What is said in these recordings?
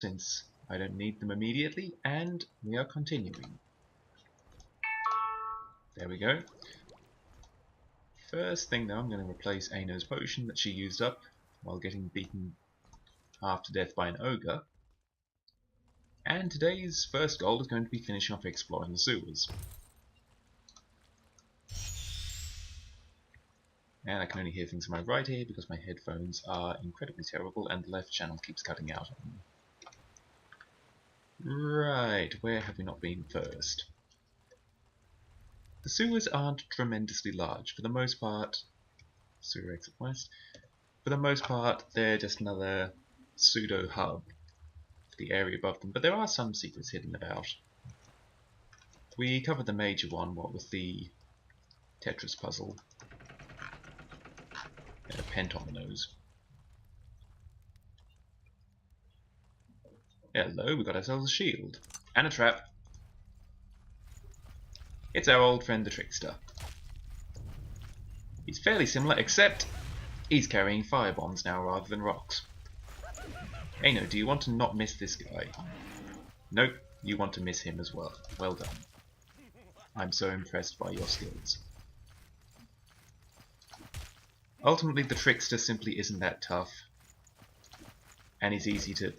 since I don't need them immediately, and we are continuing. There we go. First thing though, I'm going to replace Aino's potion that she used up while getting beaten half to death by an ogre. And today's first goal is going to be finishing off exploring the sewers. And I can only hear things on my right here because my headphones are incredibly terrible and the left channel keeps cutting out on me. Right, where have we not been first? The sewers aren't tremendously large. For the most part, sewer exit west. For the most part, they're just another pseudo hub for the area above them. But there are some secrets hidden about. We covered the major one, what with the Tetris puzzle. And a pent on the nose. Hello, we got ourselves a shield. And a trap. It's our old friend the Trickster. He's fairly similar, except he's carrying firebombs now rather than rocks. Aino, do you want to not miss this guy? Nope, you want to miss him as well. Well done. I'm so impressed by your skills. Ultimately, the Trickster simply isn't that tough. And he's easy to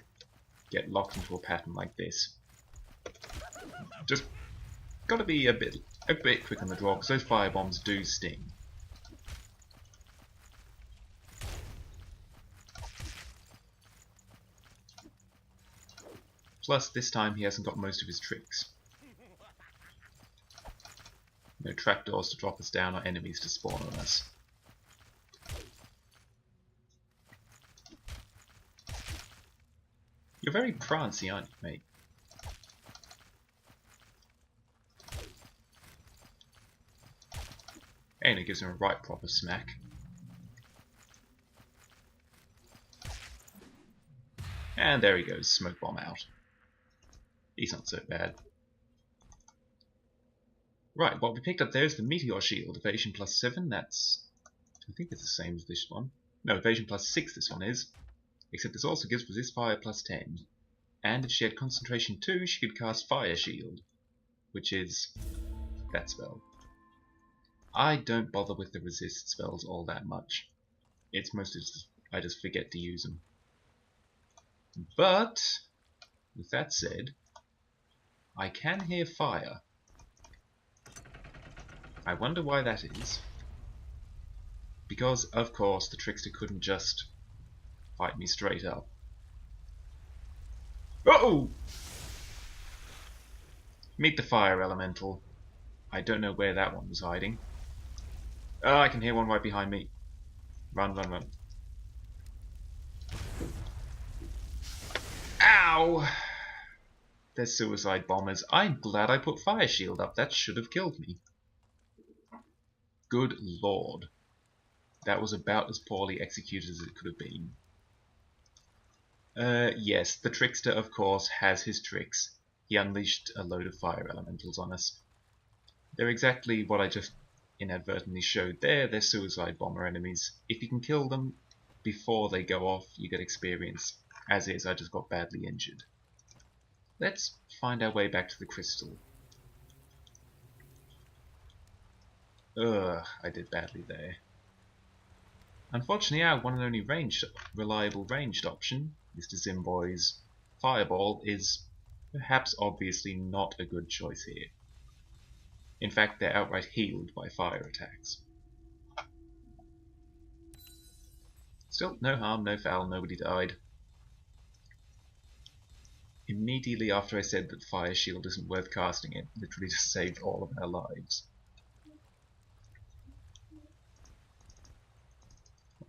get locked into a pattern like this. Just gotta be a bit quick on the draw, because those firebombs do sting. Plus, this time he hasn't got most of his tricks. No trapdoors to drop us down or enemies to spawn on us. You're very prancy, aren't you, mate? Aino gives him a right proper smack. And there he goes, smoke bomb out. He's not so bad. Right, what we picked up there is the Meteor Shield. Evasion plus 7, that's... I think it's the same as this one. No, evasion plus 6 this one is. Except this also gives resist fire plus 10. And if she had concentration 2, she could cast Fire Shield. Which is that spell. I don't bother with the resist spells all that much. It's mostly just, I just forget to use them. But, with that said, I can hear fire. I wonder why that is. Because, of course, the Trickster couldn't just fight me straight up. Uh-oh! Meet the fire elemental. I don't know where that one was hiding. Oh, I can hear one right behind me. Run, run, run. Ow! They're suicide bombers. I'm glad I put Fire Shield up. That should have killed me. Good lord. That was about as poorly executed as it could have been. Yes, the Trickster, of course, has his tricks. He unleashed a load of fire elementals on us. They're exactly what I just inadvertently showed there. They're suicide bomber enemies. If you can kill them before they go off, you get experience. As is, I just got badly injured. Let's find our way back to the crystal. Ugh, I did badly there. Unfortunately, our one and only reliable ranged option, Mr. Zimboy's Fireball, is perhaps obviously not a good choice here. In fact, they're outright healed by fire attacks. Still, no harm, no foul, nobody died. Immediately after I said that Fire Shield isn't worth casting, it literally just saved all of our lives.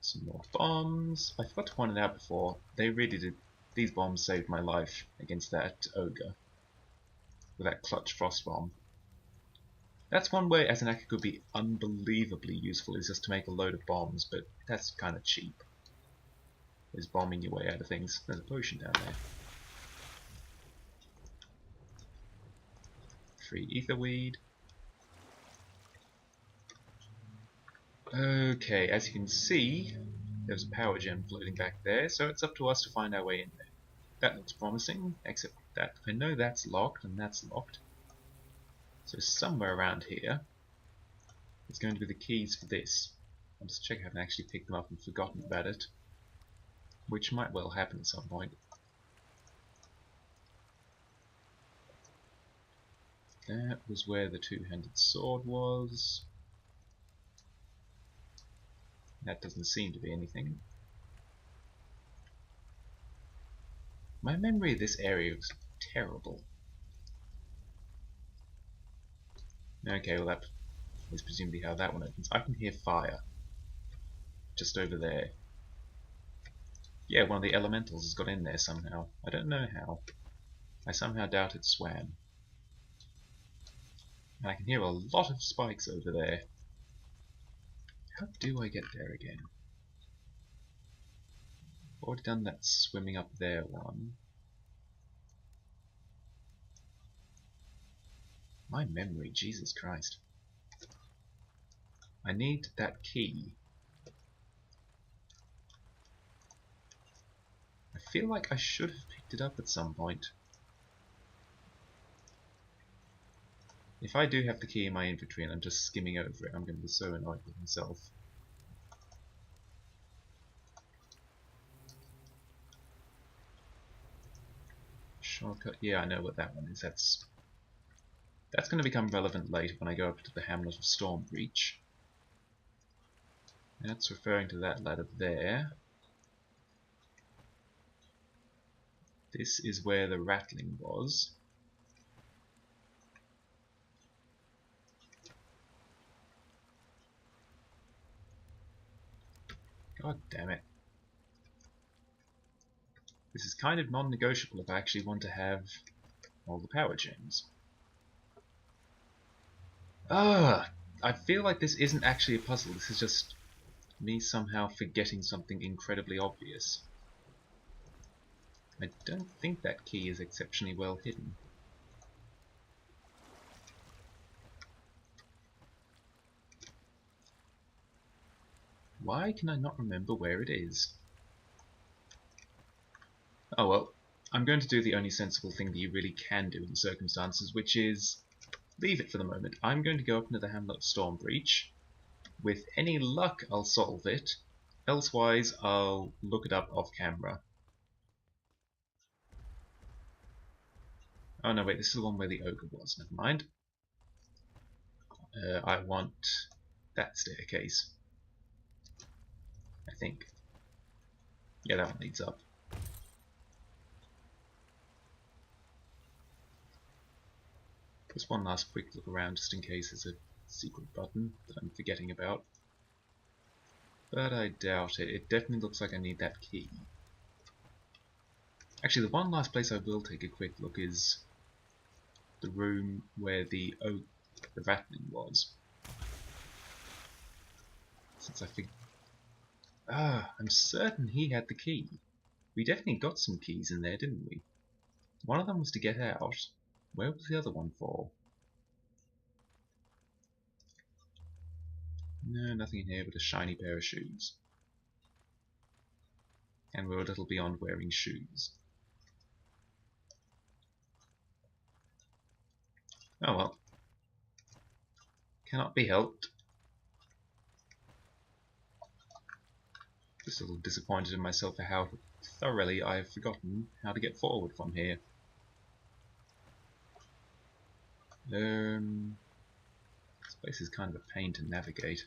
Some more bombs. I forgot to point it out before. They really did. These bombs saved my life against that ogre with that clutch frost bomb. That's one way Azanaka could be unbelievably useful, is just to make a load of bombs, but that's kind of cheap. Is bombing your way out of things. There's a potion down there. Free etherweed. Okay, as you can see, there's a power gem floating back there, so it's up to us to find our way in there. that looks promising, except that I know that's locked and that's locked. So somewhere around here is going to be the keys for this. I'll just check I haven't actually picked them up and forgotten about it, which might well happen at some point. That was where the two-handed sword was. That doesn't seem to be anything. My memory of this area was terrible. Okay, well that is presumably how that one opens. I can hear fire. Just over there. Yeah, one of the elementals has got in there somehow. I don't know how. I somehow doubt it swam. And I can hear a lot of spikes over there. How do I get there again? I've already done that swimming up there one. My memory, Jesus Christ. I need that key. I feel like I should have picked it up at some point. If I do have the key in my inventory and I'm just skimming over it, I'm going to be so annoyed with myself. Shortcut? Yeah, I know what that one is. That's going to become relevant later when I go up to the Hamlet of Stormbreach. That's referring to that ladder there. This is where the rattling was. God damn it. This is kind of non-negotiable if I actually want to have all the power gems. I feel like this isn't actually a puzzle, this is just me somehow forgetting something incredibly obvious. I don't think that key is exceptionally well hidden. Why can I not remember where it is? Oh well, I'm going to do the only sensible thing that you really can do in the circumstances, which is leave it for the moment. I'm going to go up into the Hamlet of Stormbreach. With any luck, I'll solve it. Elsewise, I'll look it up off camera. Oh no, wait, this is the one where the ogre was. Never mind. I want that staircase. I think. Yeah, that one leads up. Just one last quick look around just in case there's a secret button that I'm forgetting about. But I doubt it. It definitely looks like I need that key. Actually, the one last place I will take a quick look is the room where the rattling was. Since I'm certain he had the key. We definitely got some keys in there, didn't we? One of them was to get out. Where was the other one for? No, nothing in here but a shiny pair of shoes. And we're a little beyond wearing shoes. Oh well. Cannot be helped. Just a little disappointed in myself for how thoroughly I have forgotten how to get forward from here. This place is kind of a pain to navigate.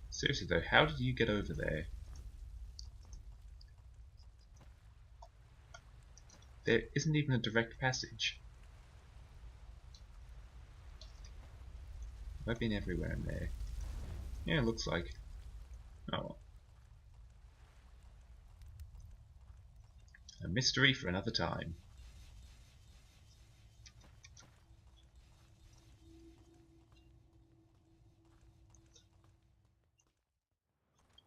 Seriously though, how did you get over there? There isn't even a direct passage. I've been everywhere in there. Yeah, it looks like. Oh well. A mystery for another time.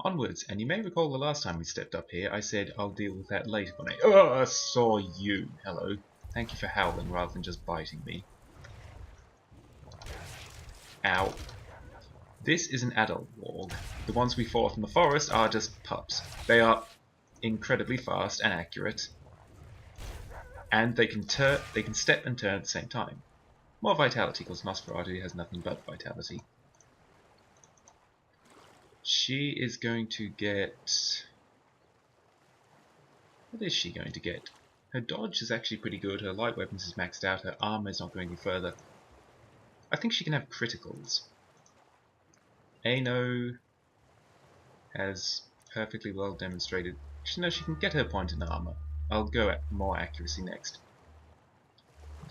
Onwards, and you may recall the last time we stepped up here, I said I'll deal with that later when I saw you. Hello. Thank you for howling rather than just biting me. Ow. This is an adult warg. The ones we fought in the forest are just pups. They are incredibly fast and accurate, and they can step and turn at the same time. More vitality, because Nosferatu has nothing but vitality. She is going to get... What is she going to get? Her dodge is actually pretty good, her light weapons is maxed out, her armor is not going any further. I think she can have criticals. Ano has perfectly well demonstrated... Actually, no, she can get her point in armor. I'll go at more accuracy next.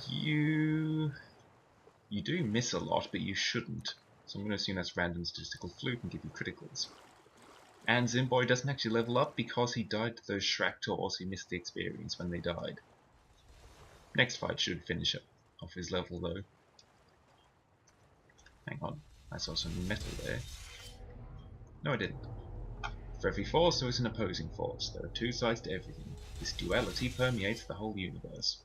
You do miss a lot, but you shouldn't. So I'm going to assume that's random statistical fluke and give you criticals. And Zimboy doesn't actually level up because he died to those Shractors who missed the experience when they died. Next fight should finish off his level though. Hang on, I saw some metal there. No, I didn't. For every force there is an opposing force. There are two sides to everything. This duality permeates the whole universe.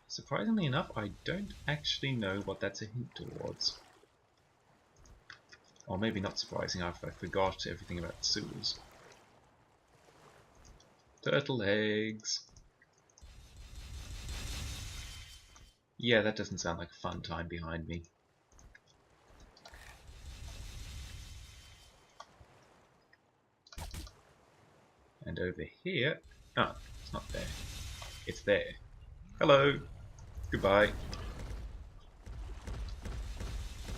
Surprisingly enough, I don't actually know what that's a hint towards. Or maybe not surprising, I forgot everything about the sewers. Turtle eggs. Yeah, that doesn't sound like a fun time behind me. And over here... Oh, it's not there. It's there. Hello. Goodbye.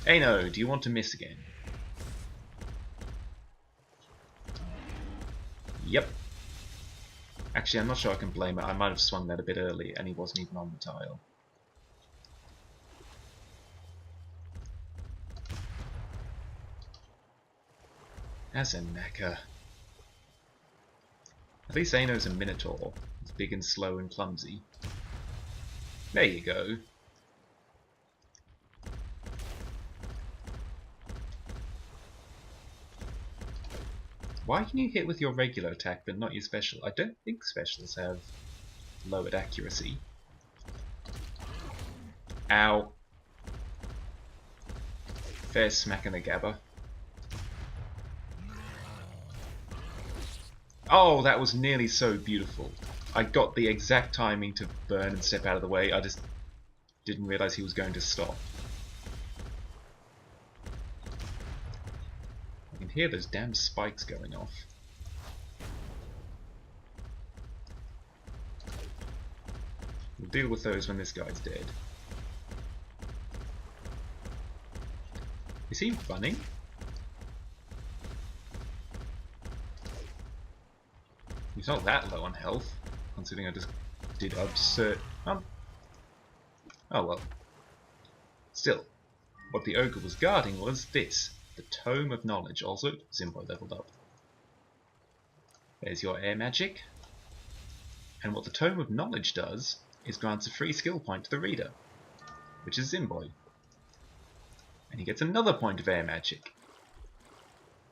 Hey no, do you want to miss again? Yep. Actually, I'm not sure I can blame it. I might have swung that a bit early and he wasn't even on the tile. As a knacker. At least Ano's a Minotaur. It's big and slow and clumsy. There you go. Why can you hit with your regular attack but not your special? I don't think specials have lowered accuracy. Ow. Fair smack in the gabber. Oh, that was nearly so beautiful. I got the exact timing to burn and step out of the way. I just didn't realize he was going to stop. I can hear those damn spikes going off. We'll deal with those when this guy's dead. Is he running? He's not that low on health, considering I just did absurd... Oh well. Still, what the ogre was guarding was this, the Tome of Knowledge. Also, Zimboy leveled up. There's your air magic. And what the Tome of Knowledge does is grants a free skill point to the reader, which is Zimboy. And he gets another point of air magic.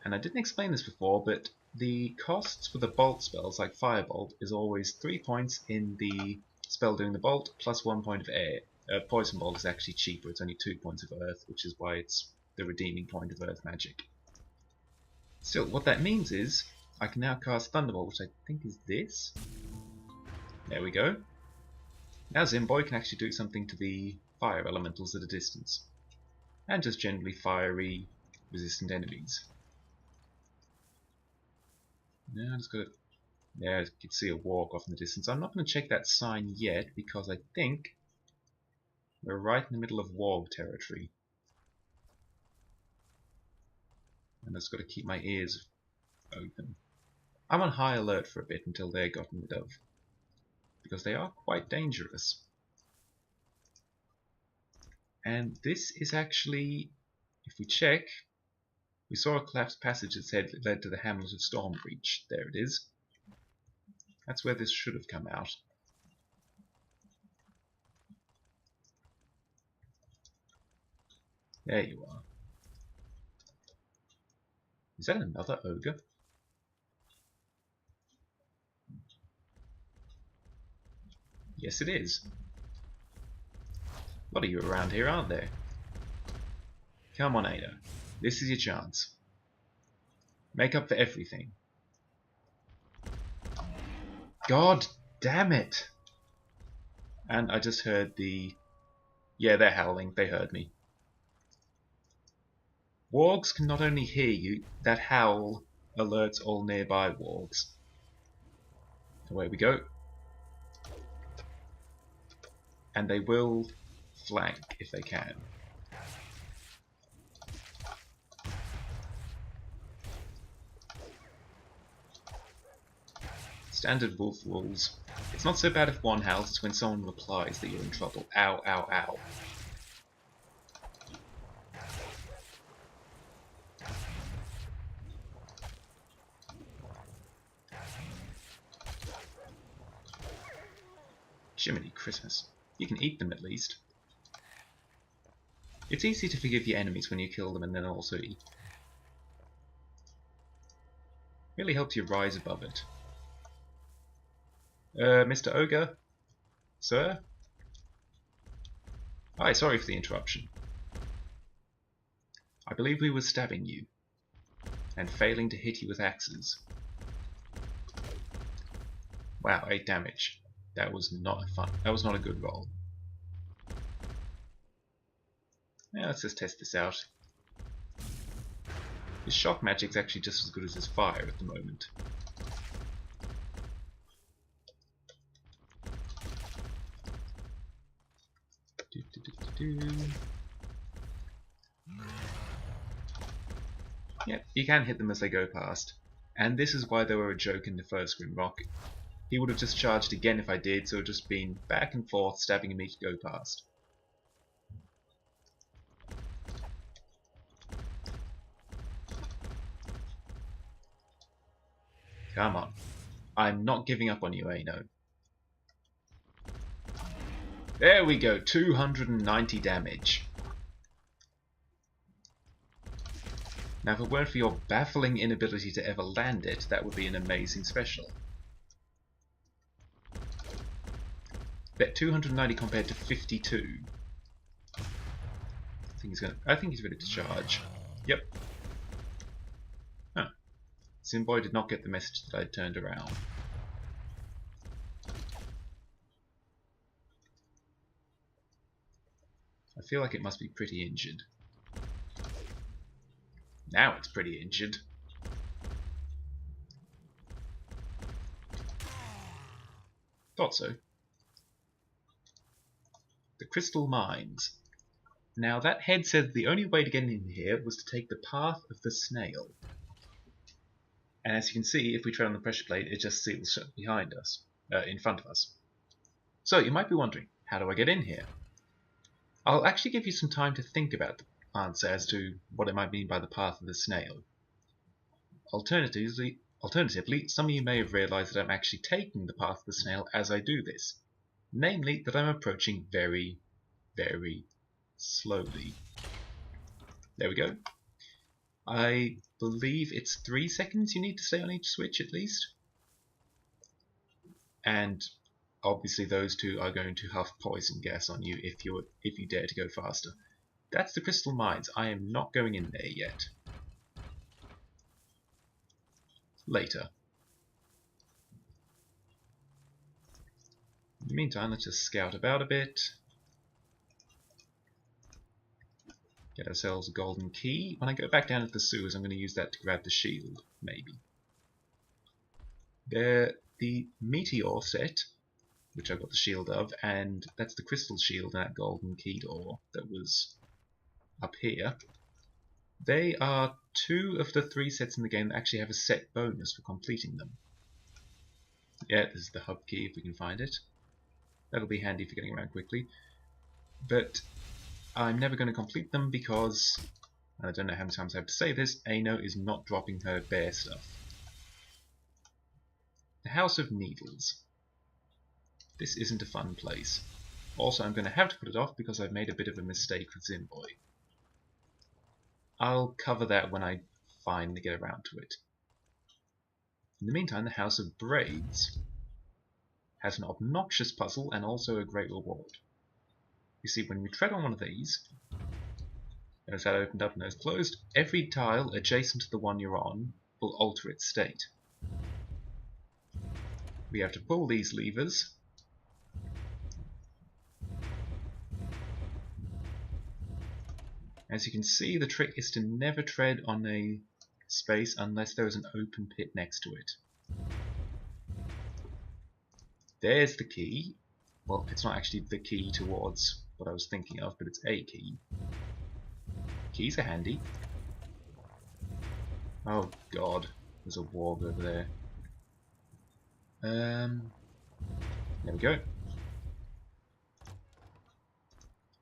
And I didn't explain this before, but the costs for the bolt spells, like Firebolt, is always 3 points in the spell doing the bolt, plus 1 point of air. Poison Bolt is actually cheaper, it's only 2 points of earth, which is why it's the redeeming point of earth magic. Still, what that means is, I can now cast Thunderbolt, which I think is this. There we go. Now Zimboy can actually do something to the fire elementals at a distance. And just generally fiery, resistant enemies. Now I just got to... There, you can see a walk off in the distance. I'm not going to check that sign yet, because I think we're right in the middle of warg territory. And I've just got to keep my ears open. I'm on high alert for a bit until they're gotten rid of, because they are quite dangerous. And this is actually, if we check, we saw a collapsed passage that said it led to the Hamlet of Stormbreach. There it is. That's where this should have come out. There you are. Is that another ogre? Yes, it is. A lot of you around here, aren't there? Come on, Ada. This is your chance. Make up for everything. God damn it! And I just heard the... Yeah, they're howling. They heard me. Wargs can not only hear you, that howl alerts all nearby wargs. Away we go. And they will flank if they can. Standard wolf rules. It's not so bad if one howls, it's when someone replies that you're in trouble. Ow, ow, ow. Jiminy Christmas. You can eat them at least. It's easy to forgive your enemies when you kill them and then also eat. Really helps you rise above it. Mr. Ogre? Sir? Hi, sorry for the interruption. I believe we were stabbing you and failing to hit you with axes. Wow, 8 damage. That was not fun. That was not a good roll. Yeah, let's just test this out. His shock magic's actually just as good as his fire at the moment. Yep, you can hit them as they go past. And this is why they were a joke in the first Grimrock. He would have just charged again if I did, so it would just been back and forth, stabbing him each go past. Come on. I'm not giving up on you, Ano. There we go, 290 damage. Now if it weren't for your baffling inability to ever land it, that would be an amazing special. Bet 290 compared to 52. I think he's ready to charge. Yep. Huh. Zimboy did not get the message that I'd turned around. I feel like it must be pretty injured. Now it's pretty injured. Thought so. The Crystal Mines. Now that head said the only way to get in here was to take the path of the snail. And as you can see, if we tread on the pressure plate, it just seals shut behind us, in front of us. So you might be wondering, how do I get in here? I'll actually give you some time to think about the answer as to what it might mean by the path of the snail. Alternatively, some of you may have realized that I'm actually taking the path of the snail as I do this. Namely, that I'm approaching very, very slowly. There we go. I believe it's 3 seconds you need to stay on each switch at least. And obviously those two are going to huff poison gas on you if you dare to go faster. That's the Crystal Mines. I am not going in there yet. Later. In the meantime, let's just scout about a bit. Get ourselves a golden key. When I go back down to the sewers, I'm going to use that to grab the shield, maybe. The meteor set, which I got the shield of, and that's the crystal shield and that golden key door that was up here. They are 2 of the 3 sets in the game that actually have a set bonus for completing them. Yeah, this is the hub key if we can find it. That'll be handy for getting around quickly. But I'm never going to complete them because, and I don't know how many times I have to say this, Ano is not dropping her bear stuff. The House of Needles. This isn't a fun place. Also, I'm going to have to put it off because I've made a bit of a mistake with Zimboy. I'll cover that when I finally get around to it. In the meantime, the House of Braids has an obnoxious puzzle and also a great reward. You see, when we tread on one of these, Notice that opened up and those closed. Every tile adjacent to the one you're on will alter its state. We have to pull these levers. As you can see, the trick is to never tread on a space unless there is an open pit next to it. There's the key. Well, it's not actually the key towards what I was thinking of, but it's a key. Keys are handy. Oh god, there's a warg over there. There we go.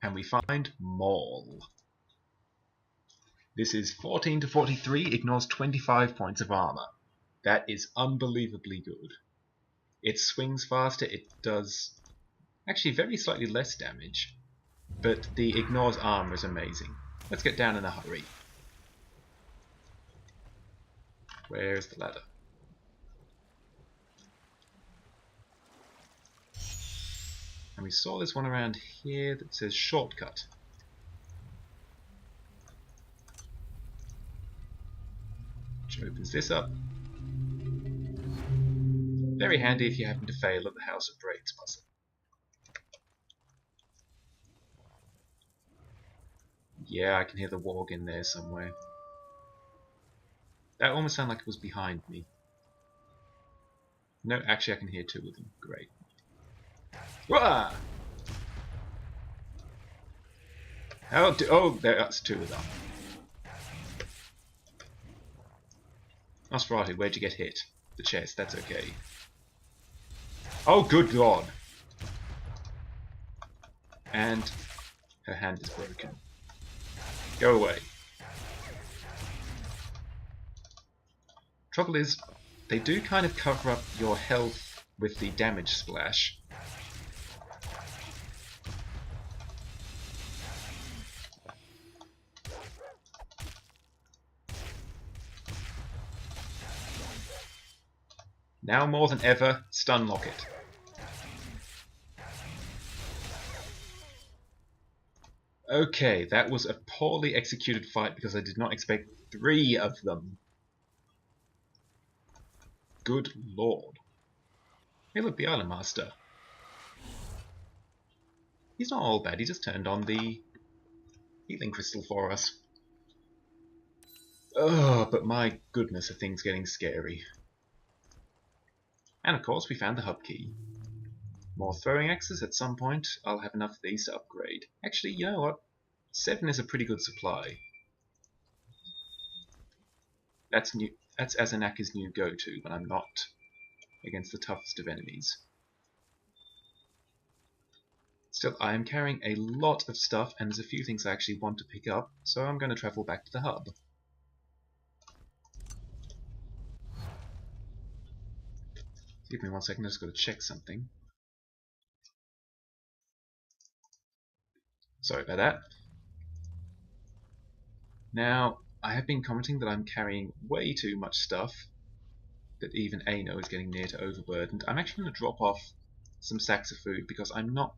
And we find Maul. This is 14 to 43, ignores 25 points of armor. That is unbelievably good. It swings faster, it does actually very slightly less damage, but the ignores armor is amazing. Let's get down in a hurry. Where's the ladder? And we saw this one around here that says shortcut. Which opens this up. Very handy if you happen to fail at the House of Braids puzzle. Yeah, I can hear the warg in there somewhere. That almost sounded like it was behind me. No, actually I can hear two of them. Great. Wah! Oh, that's two of them. Nosferatu, where'd you get hit? The chest, that's okay. Oh, good god! And her hand is broken. Go away. Trouble is, they do kind of cover up your health with the damage splash. Now more than ever, stun lock it. Okay, that was a poorly executed fight because I did not expect 3 of them. Good lord. Hey look, the Island Master. He's not all bad, he just turned on the healing crystal for us. Oh, but my goodness are things getting scary. And of course we found the hub key. More throwing axes at some point. I'll have enough of these to upgrade. Actually, you know what? 7 is a pretty good supply. That's new. That's Azanaka's new go-to when I'm not against the toughest of enemies. Still, I am carrying a lot of stuff, and there's a few things I actually want to pick up, so I'm going to travel back to the hub. Give me 1 second, I've just got to check something. Sorry about that. Now, I have been commenting that I'm carrying way too much stuff, that even Ano is getting near to overburdened. I'm actually going to drop off some sacks of food because I'm not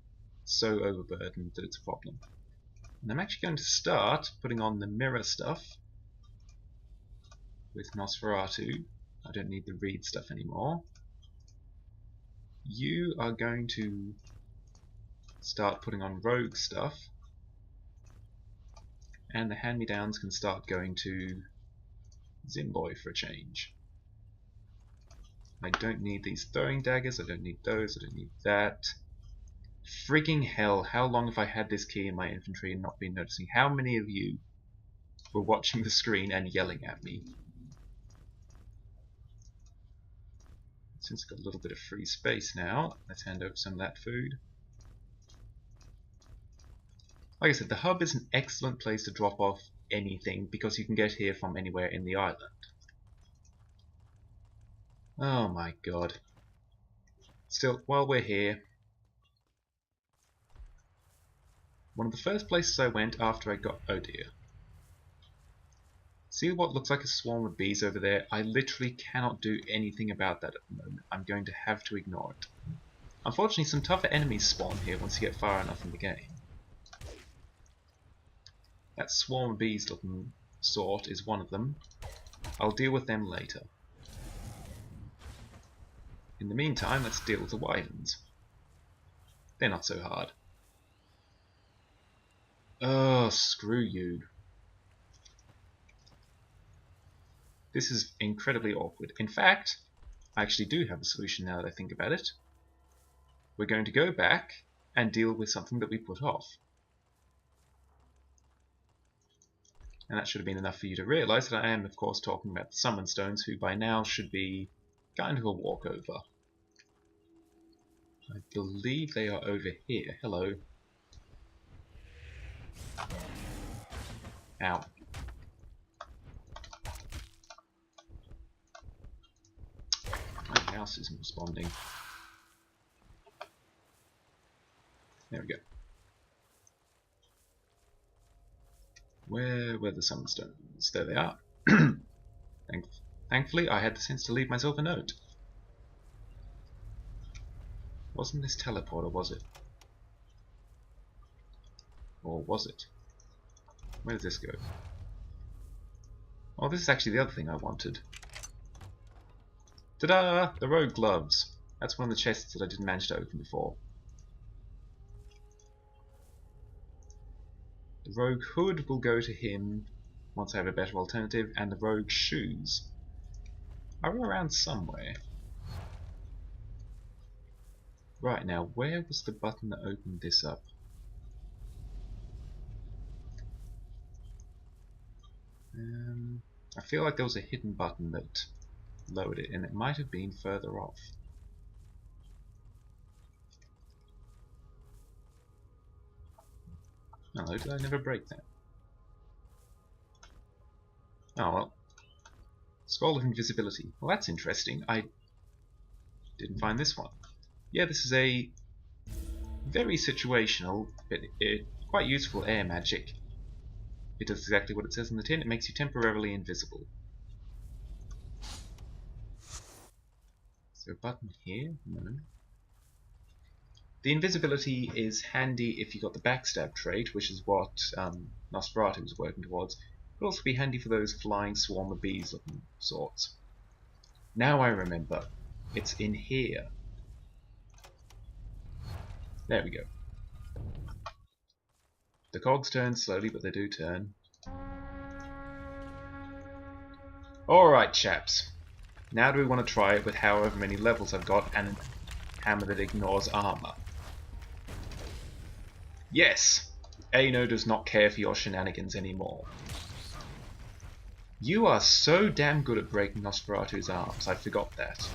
so overburdened that it's a problem. And I'm actually going to start putting on the mirror stuff with Nosferatu. I don't need the reed stuff anymore. You are going to start putting on rogue stuff. And the hand-me-downs can start going to Zimboy for a change. I don't need these throwing daggers, I don't need those, I don't need that. Frigging hell, how long have I had this key in my inventory and not been noticing? How many of you were watching the screen and yelling at me? Since I've got a little bit of free space now, let's hand over some of that food. Like I said, the hub is an excellent place to drop off anything because you can get here from anywhere in the island. Oh my god. Still, while we're here, one of the first places I went after I got... oh dear. See what looks like a swarm of bees over there? I literally cannot do anything about that at the moment. I'm going to have to ignore it. Unfortunately, some tougher enemies spawn here once you get far enough in the game. That swarm of bees looking sort is one of them. I'll deal with them later. In the meantime, let's deal with the wyverns. They're not so hard. Oh, screw you. This is incredibly awkward. In fact, I actually do have a solution now that I think about it. We're going to go back and deal with something that we put off. And that should have been enough for you to realise that I am, of course, talking about the summon stones, who by now should be kind of a walkover. I believe they are over here. Hello. Ow. My mouse isn't responding. There we go. Where were the summon stones? There they are. Thankfully, I had the sense to leave myself a note. Wasn't this teleporter, was it? Or was it? Where does this go? Oh, this is actually the other thing I wanted. Ta-da! The rogue gloves. That's one of the chests that I didn't manage to open before. The rogue hood will go to him once I have a better alternative, and the rogue shoes are around somewhere. Right, now where was the button that opened this up? I feel like there was a hidden button that lowered it, and it might have been further off. Hello, did I never break that? Oh well. Scroll of Invisibility. Well, that's interesting. I didn't find this one. Yeah, this is a very situational, but quite useful air magic. It does exactly what it says in the tin. It makes you temporarily invisible. Is there a button here? No. The invisibility is handy if you got the backstab trait, which is what Nosferatu was working towards. It would also be handy for those flying swarm of bees looking sorts. Now I remember. It's in here. There we go. The cogs turn slowly, but they do turn. Alright, chaps. Now do we want to try it with however many levels I've got and a hammer that ignores armor? Yes! Aino does not care for your shenanigans anymore. You are so damn good at breaking Nosferatu's arms, I forgot that.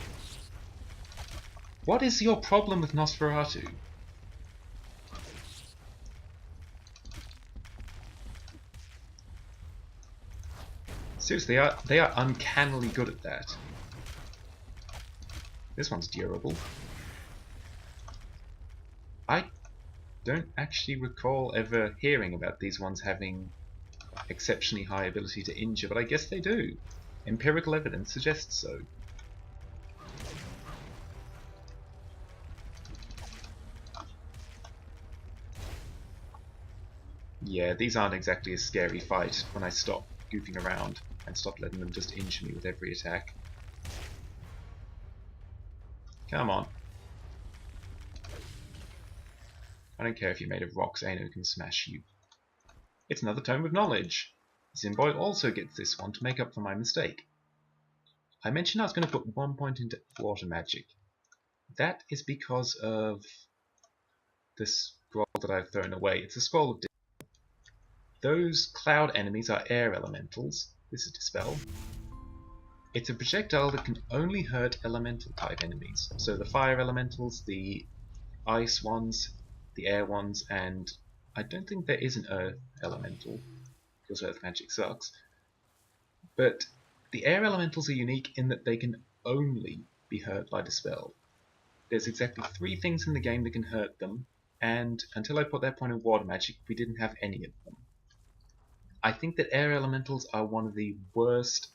What is your problem with Nosferatu? Seriously, they are uncannily good at that. This one's durable. I don't actually recall ever hearing about these ones having exceptionally high ability to injure, but I guess they do. Empirical evidence suggests so. Yeah, these aren't exactly a scary fight when I stop goofing around and stop letting them just injure me with every attack. Come on. I don't care if you're made of rocks, Aino can smash you. It's another Tome of Knowledge. Zimboy also gets this one to make up for my mistake. I mentioned I was going to put 1 point into water magic. That is because of the scroll that I've thrown away. It's a scroll of those cloud enemies are air elementals. This is Dispel. It's a projectile that can only hurt elemental type enemies. So the fire elementals, the ice ones, the air ones, and I don't think there is an earth elemental, because earth magic sucks. But the air elementals are unique in that they can only be hurt by Dispel. There's exactly 3 things in the game that can hurt them, and until I put that point in water magic, we didn't have any of them. I think that air elementals are one of the worst,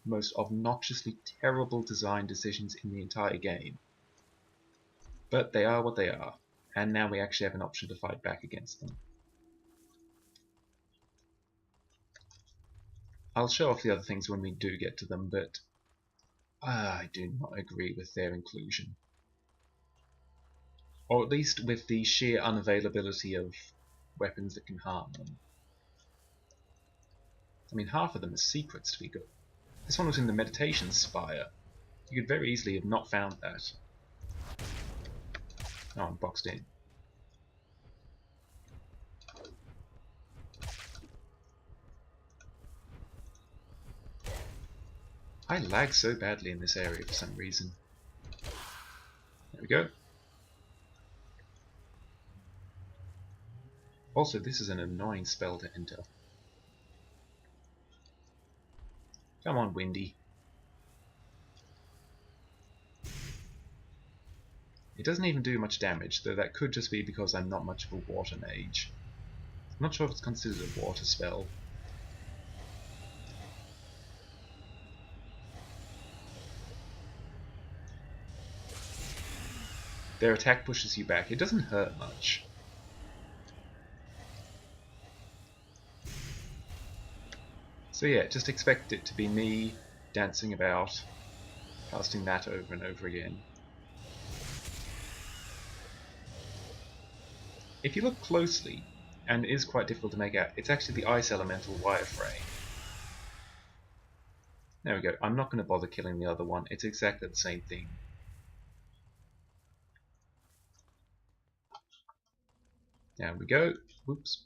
most obnoxiously terrible design decisions in the entire game. But they are what they are, and now we actually have an option to fight back against them. I'll show off the other things when we do get to them, but I do not agree with their inclusion. Or at least with the sheer unavailability of weapons that can harm them. I mean, half of them are secrets to be good. This one was in the meditation spire. You could very easily have not found that. Oh, I'm boxed in. I lag so badly in this area for some reason. There we go. Also, this is an annoying spell to enter. Come on, Windy. It doesn't even do much damage, though that could just be because I'm not much of a water mage. I'm not sure if it's considered a water spell. Their attack pushes you back. It doesn't hurt much. So yeah, just expect it to be me dancing about, casting that over and over again. If you look closely, and it is quite difficult to make out, it's actually the ice elemental wireframe. There we go. I'm not going to bother killing the other one. It's exactly the same thing. There we go. Whoops.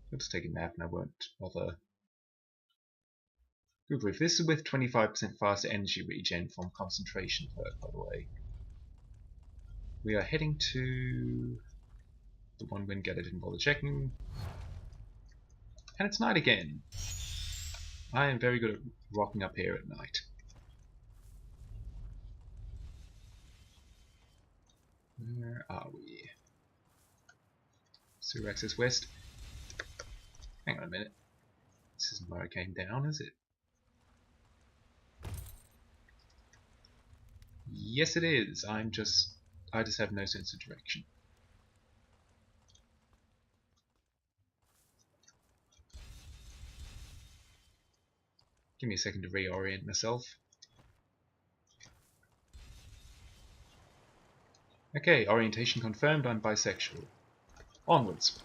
I'll just take a nap and I won't bother. Good grief. This is with 25% faster energy regen from concentration perk, by the way. We are heading to the one Windgate I didn't bother checking. And it's night again. I am very good at rocking up here at night. Where are we? Sewer access west. Hang on a minute. This isn't where I came down, is it? Yes, it is. I just have no sense of direction. Give me a second to reorient myself. Okay, orientation confirmed. I'm bisexual. Onwards.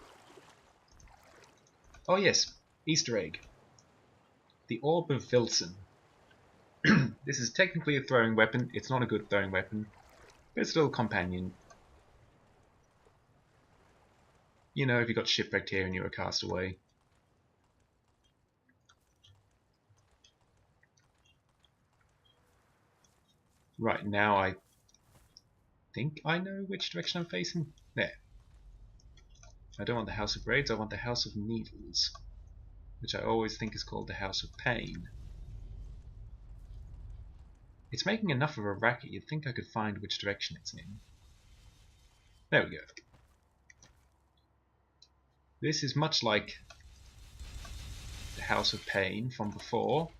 Oh yes, Easter egg. The Orb of Vilson. This is technically a throwing weapon. It's not a good throwing weapon, but it's still a companion. You know, if you got shipwrecked here and you're a castaway. Right, now I think I know which direction I'm facing. There. I don't want the House of Raids, I want the House of Needles, which I always think is called the House of Pain. It's making enough of a racket, you'd think I could find which direction it's in. There we go. This is much like the House of Pain from before,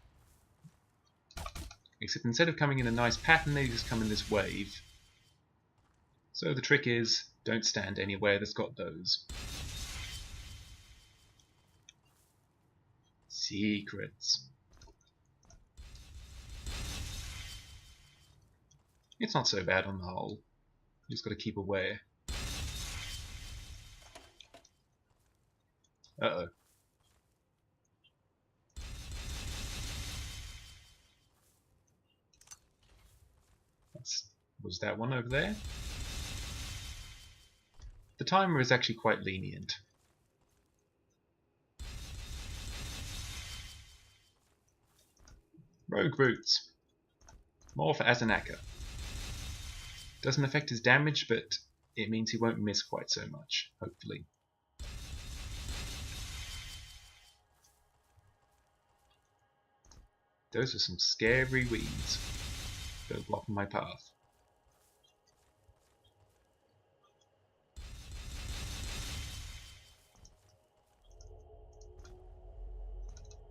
except instead of coming in a nice pattern, they just come in this wave. So the trick is, don't stand anywhere that's got those. Secrets. It's not so bad on the whole. You just got to keep aware. Uh-oh. Was that one over there? The timer is actually quite lenient. Rogue Boots. More for Azanaka. Doesn't affect his damage, but it means he won't miss quite so much, hopefully. Those are some scary weeds. They're blocking my path.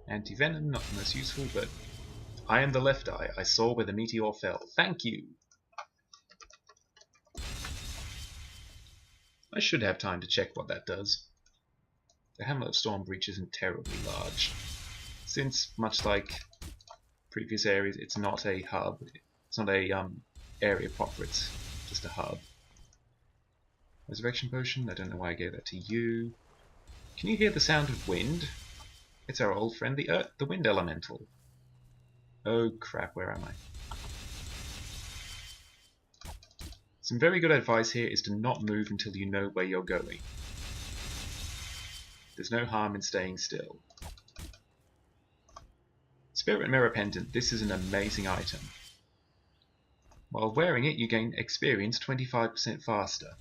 Anti-venom, not the most useful, but I am the left eye. I saw where the meteor fell. Thank you! I should have time to check what that does. the Hamlet of Stormbreach isn't terribly large, since, much like previous areas, it's not a hub. It's not a area proper, it's just a hub. Resurrection Potion, I don't know why I gave that to you. Can you hear the sound of wind? It's our old friend, the Wind Elemental. Oh crap, where am I? Some very good advice here is to not move until you know where you're going. There's no harm in staying still. Spirit Mirror Pendant, this is an amazing item. While wearing it, you gain experience 25% faster.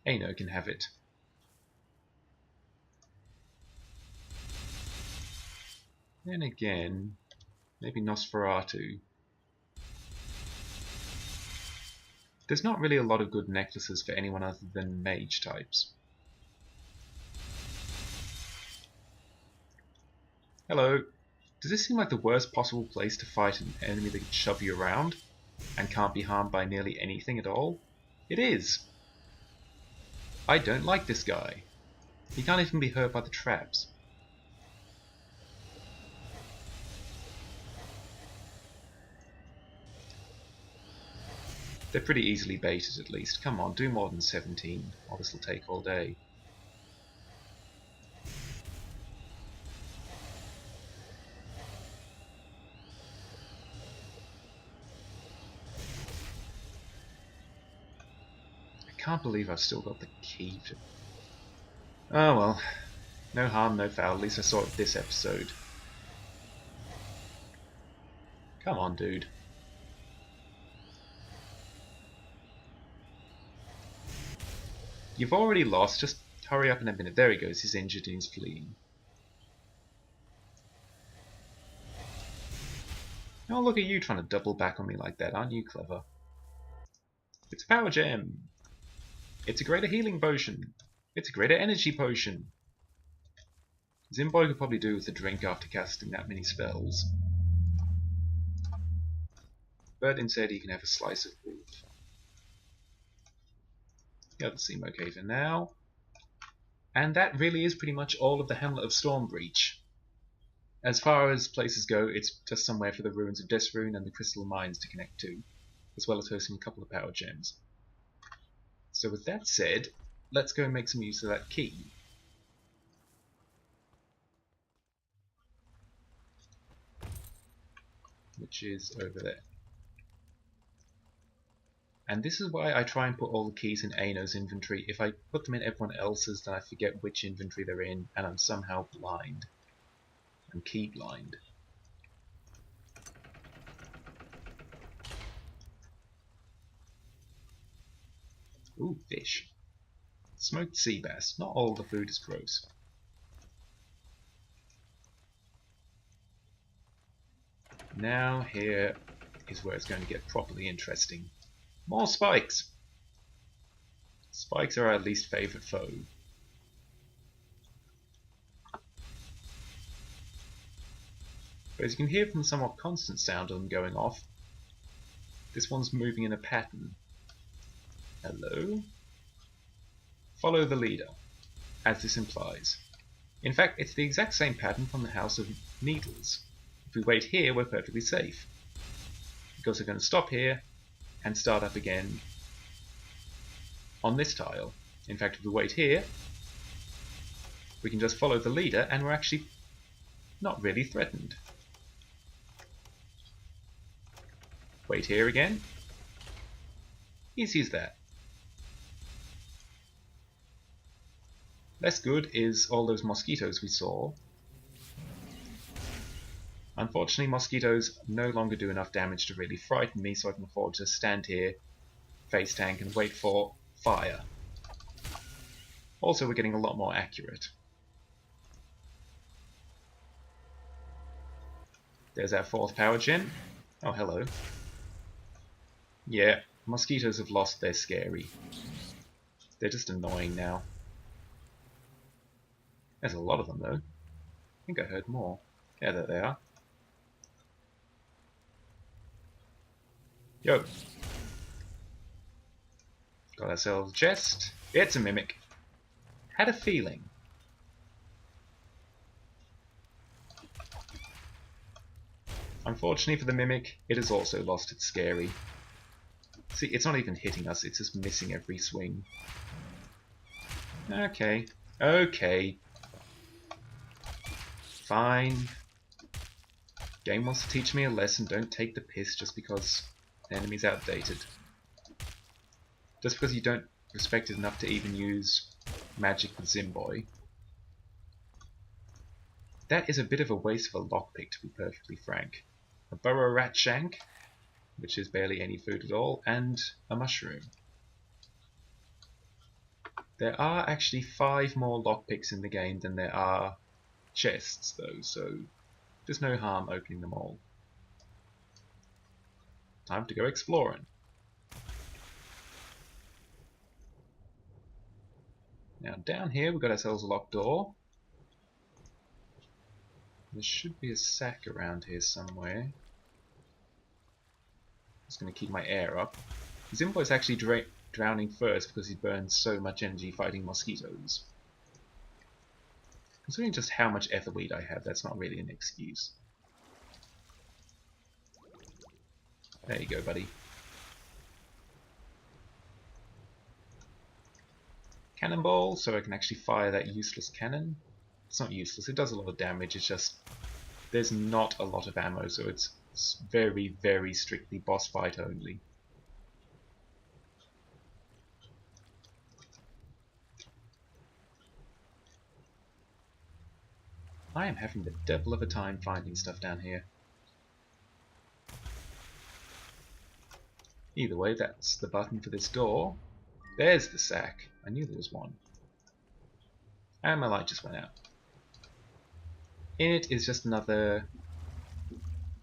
Aino can have it. Then again, maybe Nosferatu. There's not really a lot of good necklaces for anyone other than mage types. Hello. Does this seem like the worst possible place to fight an enemy that can shove you around and can't be harmed by nearly anything at all? It is. I don't like this guy. He can't even be hurt by the traps. They're pretty easily baited at least. Come on, do more than 17, or this will take all day. I can't believe I've still got the key to... Oh well, no harm, no foul. At least I saw it this episode. Come on, dude. You've already lost, just hurry up in a minute. There he goes, he's injured and he's fleeing. Oh, look at you trying to double back on me like that, aren't you clever? It's a power gem. It's a greater healing potion. It's a greater energy potion. Zimboy could probably do with a drink after casting that many spells. But instead he can have a slice of wood. The others seem okay for now. And that really is pretty much all of the Hamlet of Stormbreach. As far as places go, it's just somewhere for the ruins of Desrune and the crystal mines to connect to, as well as hosting a couple of power gems. So with that said, let's go and make some use of that key. Which is over there. And this is why I try and put all the keys in Aino's inventory. If I put them in everyone else's, then I forget which inventory they're in, and I'm somehow blind. I'm key blind. Ooh, fish. Smoked sea bass. Not all the food is gross. Now here is where it's going to get properly interesting. More spikes! Spikes are our least favourite foe. But as you can hear from the somewhat constant sound of them going off, this one's moving in a pattern. Hello? Follow the leader, as this implies. In fact, it's the exact same pattern from the House of Needles. If we wait here, we're perfectly safe. Because we're going to stop here and start up again on this tile. In fact, if we wait here, we can just follow the leader and we're actually not really threatened. Wait here again. Easy as that. Less good is all those mosquitoes we saw. Unfortunately, mosquitoes no longer do enough damage to really frighten me, so I can afford to stand here, face tank, and wait for fire. Also, we're getting a lot more accurate. There's our fourth power gen. Oh, hello. Yeah, mosquitoes have lost their scary. They're just annoying now. There's a lot of them, though. I think I heard more. Yeah, there they are. Yo. Got ourselves a chest. It's a mimic. Had a feeling. Unfortunately for the Mimic, it has also lost its Scary. See, it's not even hitting us, it's just missing every swing. Okay. Okay. Fine. Game wants to teach me a lesson, don't take the piss just because the enemy's outdated. Just because you don't respect it enough to even use magic with Zimboy. That is a bit of a waste of a lockpick, to be perfectly frank. A burrow rat shank, which is barely any food at all, and a mushroom. There are actually 5 more lockpicks in the game than there are chests, though, so there's no harm opening them all. Time to go exploring. Now down here we've got ourselves a locked door. There should be a sack around here somewhere. Just going to keep my air up. Zimboy's actually drowning first because he burns so much energy fighting mosquitoes. Considering just how much etherweed I have, that's not really an excuse. There you go, buddy. Cannonball, so I can actually fire that useless cannon. It's not useless, it does a lot of damage, it's just there's not a lot of ammo, so it's very, very strictly boss fight only. I am having the devil of a time finding stuff down here. Either way, that's the button for this door. There's the sack. I knew there was one. And my light just went out. In it is just another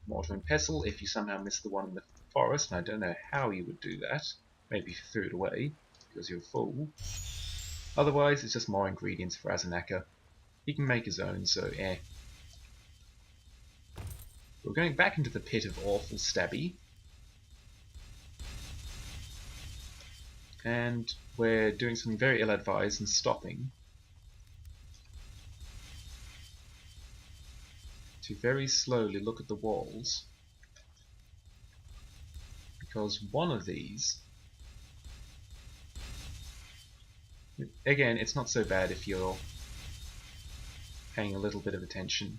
mortar and pestle if you somehow missed the one in the forest, and I don't know how you would do that. Maybe if you threw it away, because you're a fool. Otherwise, it's just more ingredients for Azanaka. He can make his own, so eh. We're going back into the pit of awful stabby. And we're doing something very ill-advised and stopping to very slowly look at the walls, because one of these, again, it's not so bad if you're paying a little bit of attention.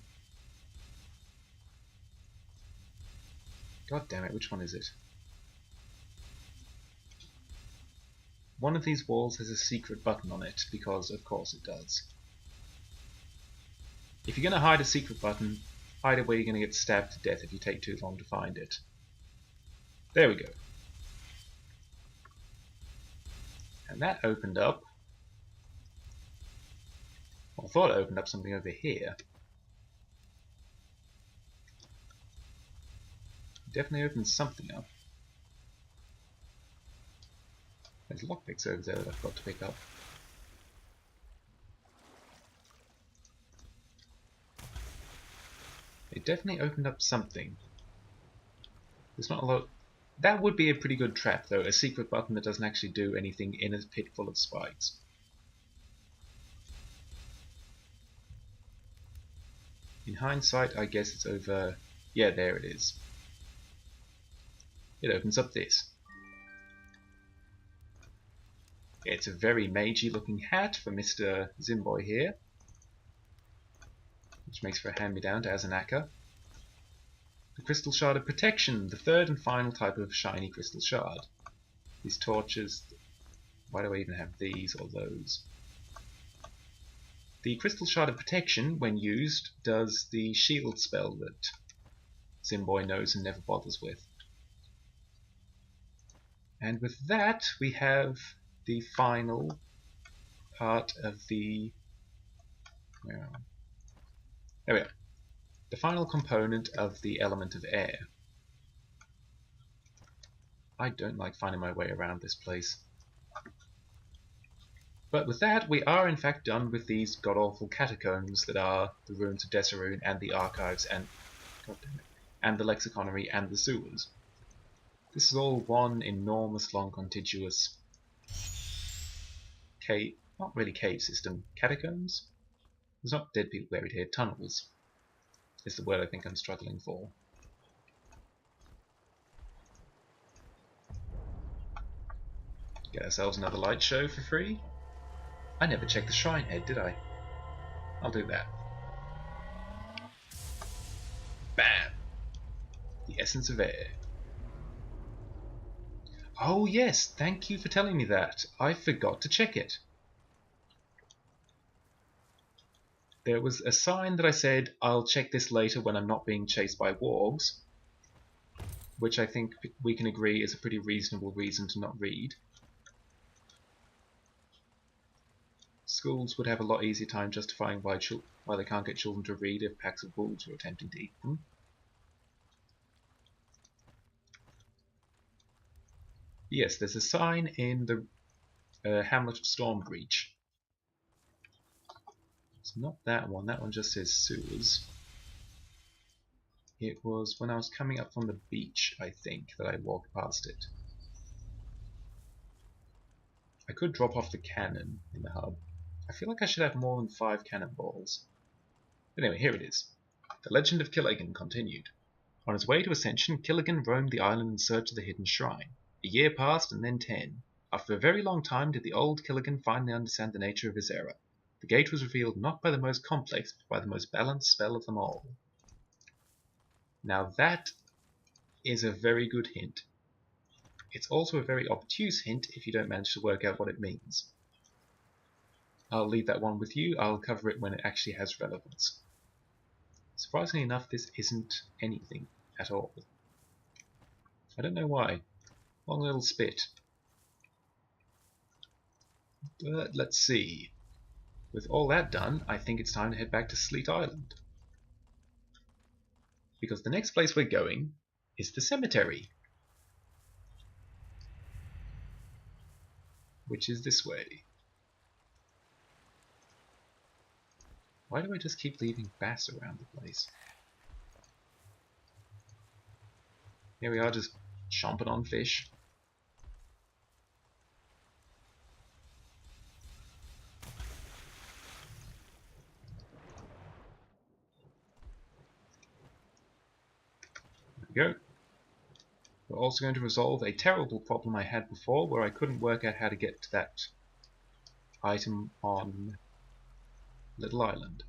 God damn it, which one is it? One of these walls has a secret button on it, because of course it does. If you're going to hide a secret button, hide it where you're going to get stabbed to death if you take too long to find it. There we go. And that opened up... well, I thought it opened up something over here. Definitely opened something up. There's lockpicks over there that I've got to pick up. It definitely opened up something. There's not a lot... that would be a pretty good trap though, a secret button that doesn't actually do anything in a pit full of spikes. In hindsight, I guess it's over... yeah, there it is. It opens up this. It's a very magey looking hat for Mr. Zimboy here, which makes for a hand-me-down to Azanaka. The Crystal Shard of Protection, the third and final type of shiny Crystal Shard. These torches... why do I even have these or those? The Crystal Shard of Protection, when used, does the shield spell that Zimboy knows and never bothers with. And with that, we have the final part of the... well, there we are. The final component of the element of air. I don't like finding my way around this place. But with that, we are in fact done with these god-awful catacombs that are the ruins of Desaroon and the archives and... god damn it, and the lexiconary and the sewers. This is all one enormous long contiguous Not really cave system. Catacombs? There's not dead people buried here. Tunnels is the word I think I'm struggling for. Get ourselves another light show for free. I never checked the shrine head, did I? I'll do that. Bam! The essence of air. Oh yes, thank you for telling me that. I forgot to check it. There was a sign that I said, I'll check this later when I'm not being chased by wargs, which I think we can agree is a pretty reasonable reason to not read. Schools would have a lot easier time justifying why they can't get children to read if packs of wolves are attempting to eat them. Yes, there's a sign in the Hamlet of Stormbreach. It's not that one. That one just says sewers. It was when I was coming up from the beach, I think, that I walked past it. I could drop off the cannon in the hub. I feel like I should have more than 5 cannonballs. But anyway, here it is. The legend of Killigan continued. On his way to Ascension, Killigan roamed the island in search of the hidden shrine. A year passed, and then 10. After a very long time did the old Killigan finally understand the nature of his error. The gate was revealed not by the most complex, but by the most balanced spell of them all. Now that is a very good hint. It's also a very obtuse hint if you don't manage to work out what it means. I'll leave that one with you. I'll cover it when it actually has relevance. Surprisingly enough, this isn't anything at all. I don't know why. Long little spit. But let's see. With all that done, I think it's time to head back to Sleet Island. Because the next place we're going is the cemetery. Which is this way. Why do I just keep leaving bass around the place? Here we are, just chomping on fish. There we go. We're also going to resolve a terrible problem I had before where I couldn't work out how to get to that item on Little Island.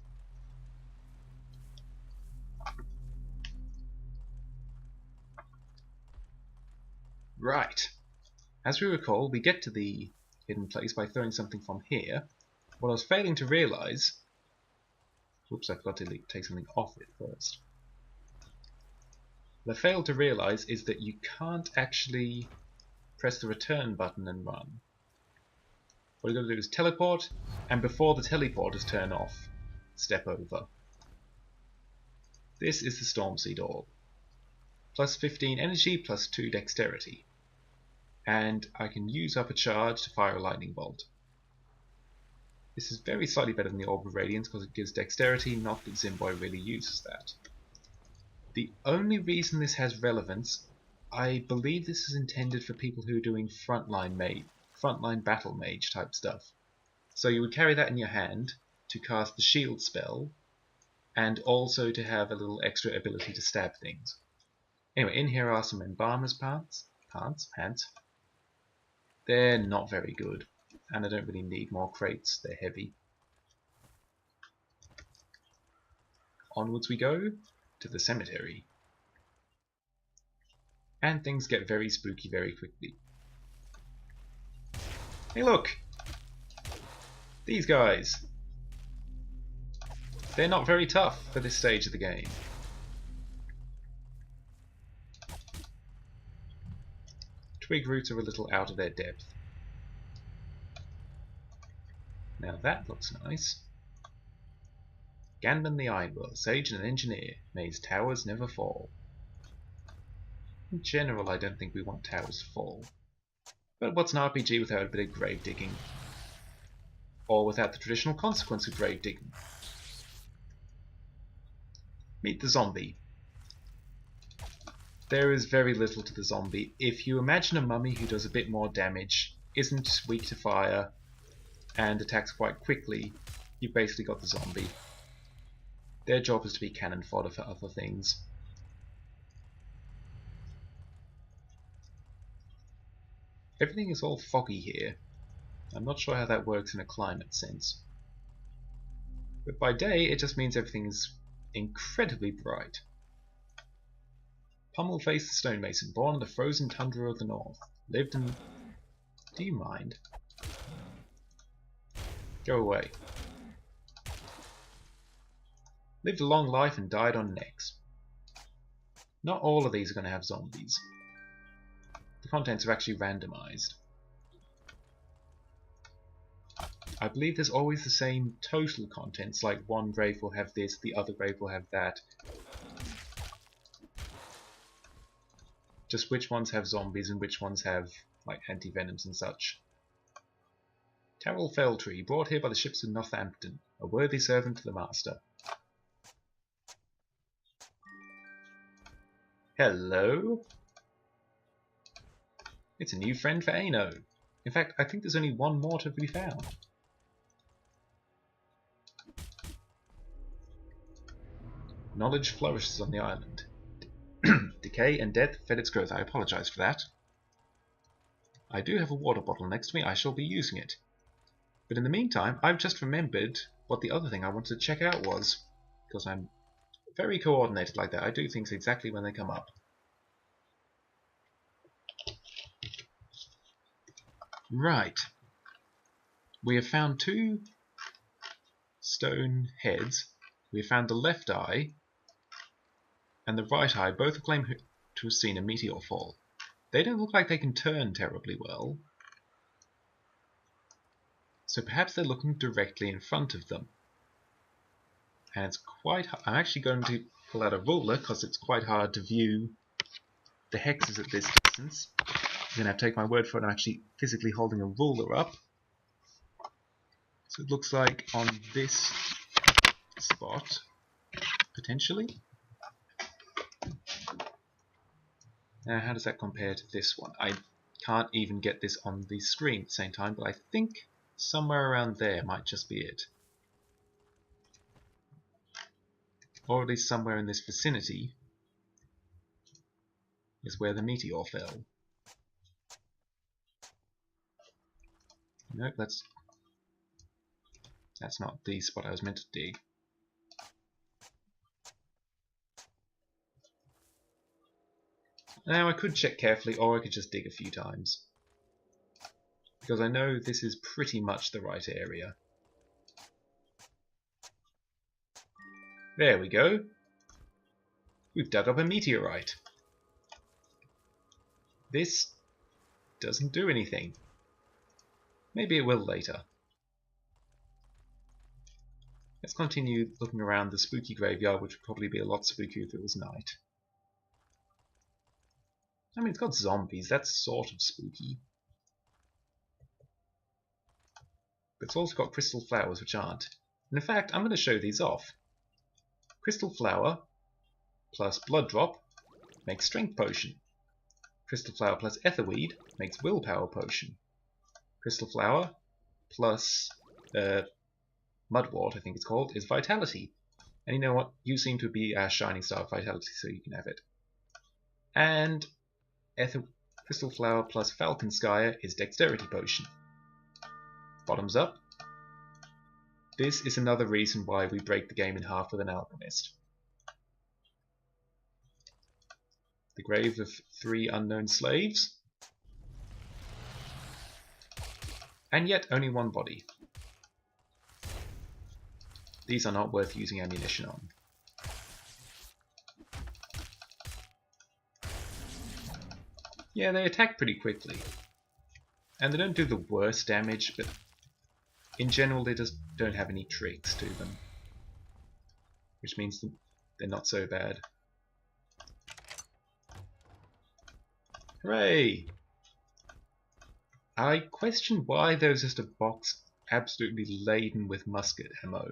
Right. As we recall, we get to the hidden place by throwing something from here. What I was failing to realize... Whoops, I forgot to take something off it first. What I failed to realize is that you can't actually press the return button and run. What you've got to do is teleport, and before the teleporters turn off, step over. This is the Stormseed Orb. Plus 15 energy, plus 2 dexterity. And I can use up a charge to fire a lightning bolt. This is very slightly better than the Orb of Radiance because it gives dexterity, not that Zimboy really uses that. The only reason this has relevance, I believe this is intended for people who are doing frontline battle mage type stuff. So you would carry that in your hand to cast the shield spell, and also to have a little extra ability to stab things. Anyway, in here are some embalmer's pants. They're not very good, and I don't really need more crates, they're heavy. Onwards we go to the cemetery. And things get very spooky very quickly. Hey look! These guys! They're not very tough for this stage of the game. Twig roots are a little out of their depth. Now that looks nice. Ganban the Ironworld, sage and an engineer. May his towers never fall. In general, I don't think we want towers to fall. But what's an RPG without a bit of grave digging? Or without the traditional consequence of grave digging? Meet the zombie. There is very little to the zombie. If you imagine a mummy who does a bit more damage, isn't weak to fire, and attacks quite quickly, you've basically got the zombie. Their job is to be cannon fodder for other things. Everything is all foggy here. I'm not sure how that works in a climate sense. But by day, it just means everything is incredibly bright. Pummel-faced the stonemason, born in the frozen tundra of the north. Lived in... Do you mind? Go away. Lived a long life and died on necks. Not all of these are going to have zombies. The contents are actually randomized. I believe there's always the same total contents, like one grave will have this, the other grave will have that. Just which ones have zombies and which ones have like anti-venoms and such. Terrell Felltree, brought here by the ships of Northampton, a worthy servant to the master. Hello? It's a new friend for Ano. In fact, I think there's only one more to be found. Knowledge flourishes on the island. Decay and death fed its growth. I apologize for that. I do have a water bottle next to me. I shall be using it. But in the meantime, I've just remembered what the other thing I wanted to check out was. Because I'm very coordinated like that. I do things exactly when they come up. Right. We have found 2 stone heads. We have found the left eye and the right eye. Both claim to have seen a meteor fall. They don't look like they can turn terribly well. So perhaps they're looking directly in front of them. And it's quite hard. I'm actually going to pull out a ruler because it's quite hard to view the hexes at this distance. You're going to have to take my word for it. I'm actually physically holding a ruler up. So it looks like on this spot, potentially. Now, how does that compare to this one? I can't even get this on the screen at the same time, but I think somewhere around there might just be it. Or at least somewhere in this vicinity is where the meteor fell. Nope, that's not the spot I was meant to dig. Now I could check carefully, or I could just dig a few times. Because I know this is pretty much the right area. There we go. We've dug up a meteorite. This doesn't do anything. Maybe it will later. Let's continue looking around the spooky graveyard, which would probably be a lot spookier if it was night. I mean, it's got zombies, that's sort of spooky. But it's also got crystal flowers, which aren't. And in fact, I'm going to show these off. Crystal flower plus blood drop makes strength potion. Crystal flower plus etherweed makes willpower potion. Crystal flower plus mudwort, I think it's called, is vitality. And you know what? You seem to be our shining star of vitality, so you can have it. And crystal flower plus falcon skyer is dexterity potion. Bottoms up. This is another reason why we break the game in half with an alchemist. The grave of 3 unknown slaves. And yet only 1 body. These are not worth using ammunition on. Yeah, they attack pretty quickly. And they don't do the worst damage, but in general they just don't have any tricks to them. Which means they're not so bad. Hooray! I question why there's just a box absolutely laden with musket ammo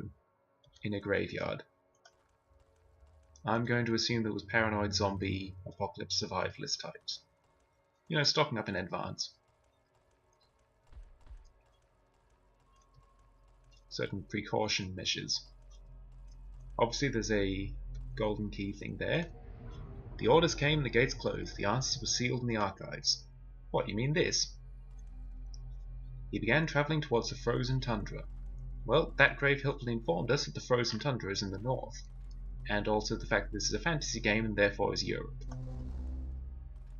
in a graveyard. I'm going to assume that it was paranoid zombie apocalypse survivalist types. You know, stocking up in advance. certain precaution measures. Obviously there's a golden key thing there. The orders came, the gates closed, the answers were sealed in the archives. What, you mean this? He began travelling towards the frozen tundra. Well, that grave helpfully informed us that the frozen tundra is in the north, and also the fact that this is a fantasy game and therefore is Europe.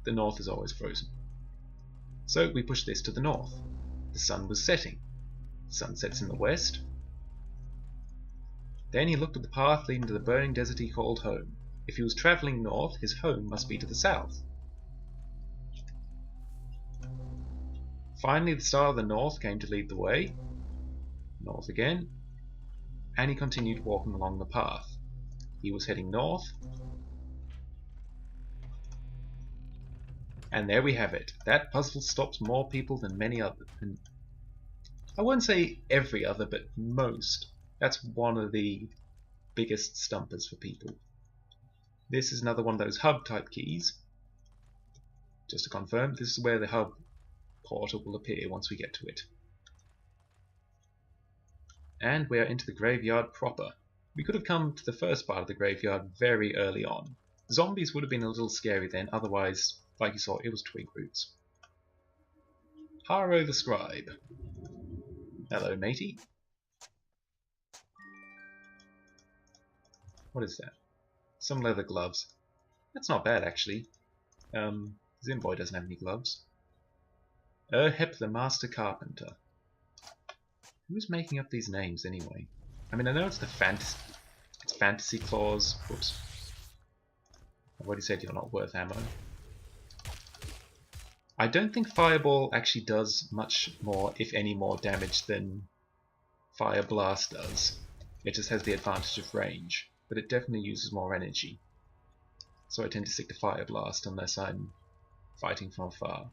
The north is always frozen. So we pushed this to the north. The sun was setting. The sun sets in the west. Then he looked at the path leading to the burning desert he called home. If he was travelling north, his home must be to the south. Finally, the star of the north came to lead the way. North again. And he continued walking along the path. He was heading north. And there we have it. That puzzle stops more people than many others. I won't say every other, but most. That's one of the biggest stumpers for people. This is another one of those hub type keys. Just to confirm, this is where the hub portal will appear once we get to it. And we are into the graveyard proper. We could have come to the first part of the graveyard very early on. Zombies would have been a little scary then, otherwise, like you saw, it was twig roots. Haro the Scribe. Hello, matey. What is that? Some leather gloves. That's not bad, actually. Zimboy doesn't have any gloves. Erhep the Master Carpenter. Who's making up these names, anyway? I mean, I know it's the fantasy clause. Whoops. I've already said you're not worth ammo. I don't think Fireball actually does much more, if any more, damage than Fire Blast does. It just has the advantage of range, but it definitely uses more energy. So I tend to stick to Fire Blast unless I'm fighting from afar.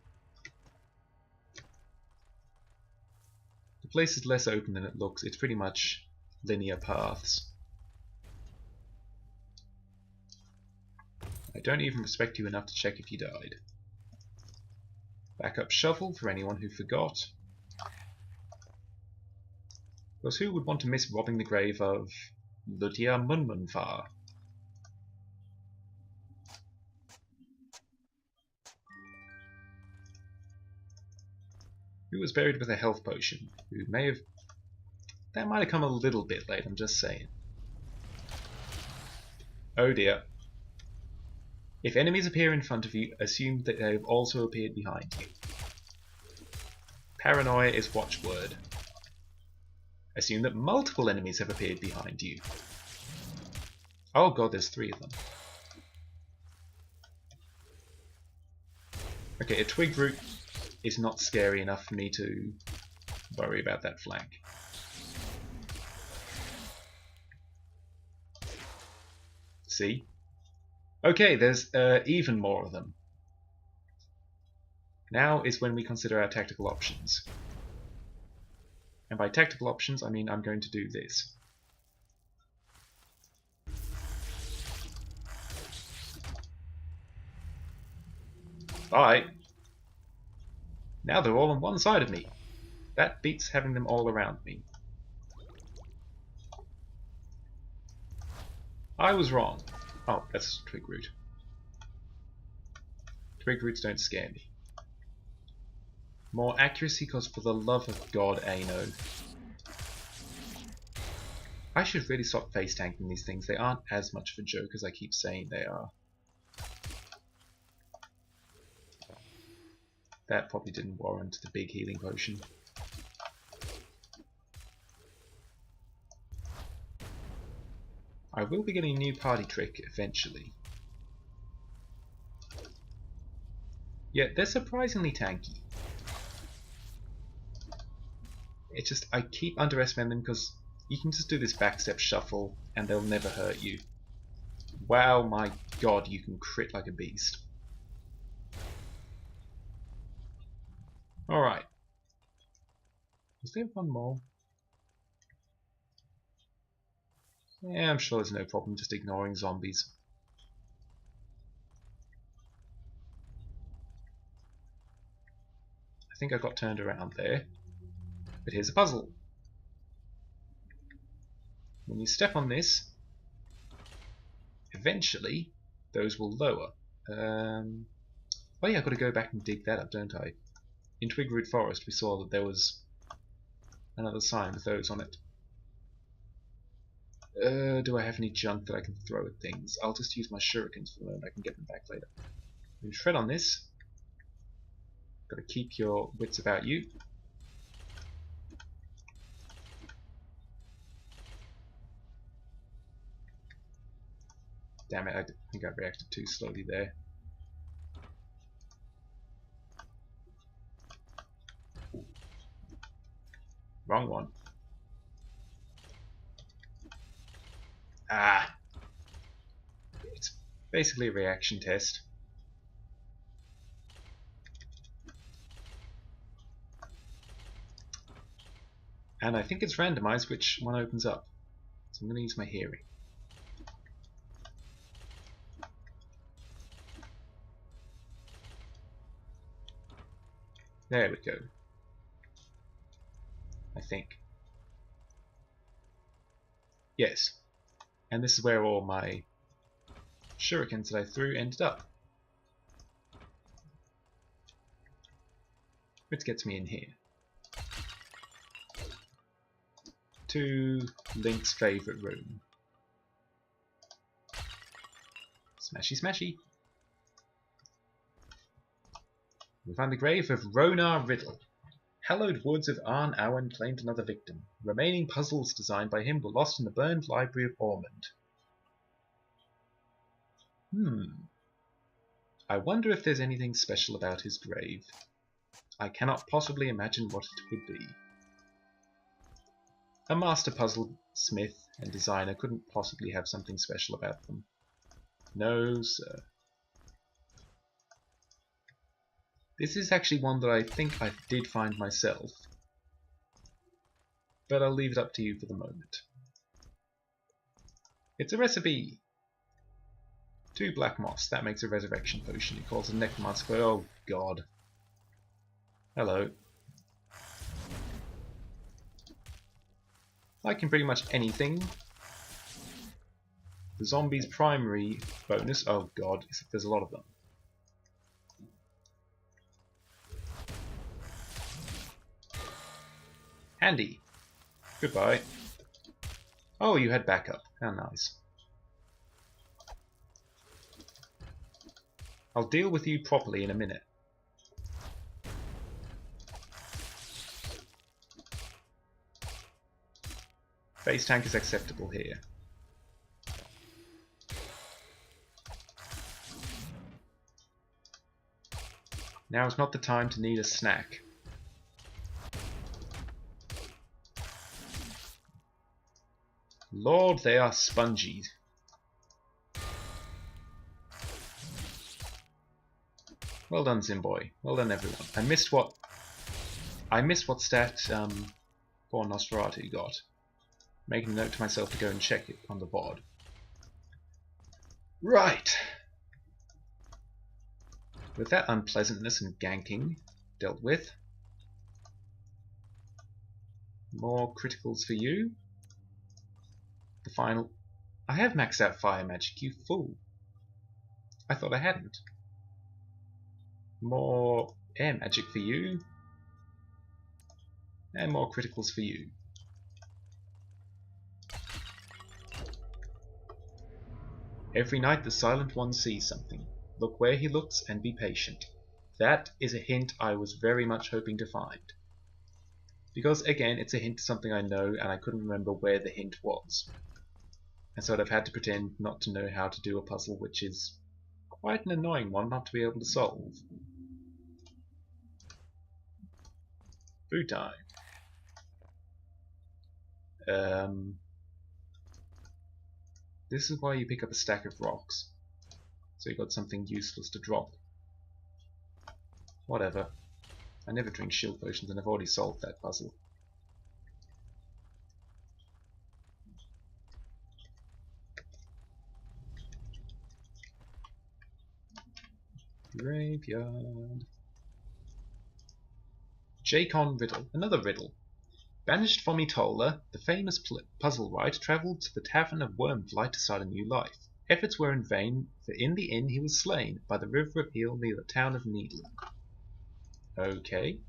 The place is less open than it looks. It's pretty much linear paths. I don't even respect you enough to check if you died. Backup shovel for anyone who forgot. Because who would want to miss robbing the grave of Lutia Munmunfar? Who was buried with a health potion? Who may have... That might have come a little bit late, I'm just saying. Oh dear. If enemies appear in front of you, assume that they have also appeared behind you. Paranoia is watchword. Assume that multiple enemies have appeared behind you. Oh god, there's 3 of them. Okay, a twig root is not scary enough for me to worry about that flank. See? Okay, there's even more of them. Now is when we consider our tactical options. And by tactical options, I mean I'm going to do this. Bye! Now they're all on one side of me. That beats having them all around me. I was wrong. Oh, that's twig root. Twig roots don't scare me. More accuracy, because for the love of God, Ano. I should really stop face tanking these things. They aren't as much of a joke as I keep saying they are. That probably didn't warrant the big healing potion. I will be getting a new party trick eventually. Yet they're surprisingly tanky. It's just, I keep underestimating them because you can just do this backstep shuffle and they'll never hurt you. Wow, my god, you can crit like a beast. Alright. Is there one more? Yeah, I'm sure there's no problem just ignoring zombies. I think I got turned around there. But here's a puzzle. when you step on this, eventually those will lower. Oh yeah, I've got to go back and dig that up, don't I? In Twigroot Forest we saw that there was another sign with those on it. Do I have any junk that I can throw at things? I'll just use my shurikens for the moment, I can get them back later. You tread on this. Got to keep your wits about you. Damn it, I think I reacted too slowly there. Wrong one. Ah! It's basically a reaction test. And I think it's randomized which one opens up. So I'm going to use my hearing. There we go. I think. Yes. And this is where all my shurikens that I threw ended up. Which gets me in here. To Link's favourite room. Smashy smashy. We find the grave of Ronar Riddle. Hallowed woods of Arn Owen claimed another victim. Remaining puzzles designed by him were lost in the burned library of Ormond. I wonder if there's anything special about his grave. I cannot possibly imagine what it would be. A master puzzle smith and designer couldn't possibly have something special about them. No, sir. This is actually one that I think I did find myself, but I'll leave it up to you for the moment. It's a recipe! 2 black moss, that makes a resurrection potion. It calls a necromancer. Oh god. Hello. Like in pretty much anything, the zombies' primary bonus, oh god, except there's a lot of them. Handy. Goodbye. Oh, you had backup. How nice. I'll deal with you properly in a minute. Base tank is acceptable here. Now is not the time to need a snack. Lord, they are spongy. Well done, Zimboy. Well done, everyone. I missed what stat poor Nosferatu got. Making a note to myself to go and check it on the board. Right. With that unpleasantness and ganking dealt with, more criticals for you. The final. I have maxed out fire magic, you fool. I thought I hadn't. More air magic for you. And more criticals for you. Every night the Silent One sees something. Look where he looks and be patient. That is a hint I was very much hoping to find. Because again, it's a hint to something I know and I couldn't remember where the hint was. And so I'd have had to pretend not to know how to do a puzzle, which is quite an annoying one not to be able to solve. Food time. This is why you pick up a stack of rocks. So you got something useless to drop. Whatever. I never drink shield potions and I've already solved that puzzle. Graveyard. Jacon Riddle. Another riddle. Banished from Etola, the famous puzzle writer travelled to the tavern of Wormflight to start a new life. Efforts were in vain, for in the inn he was slain by the river of Eel near the town of Needle. Okay.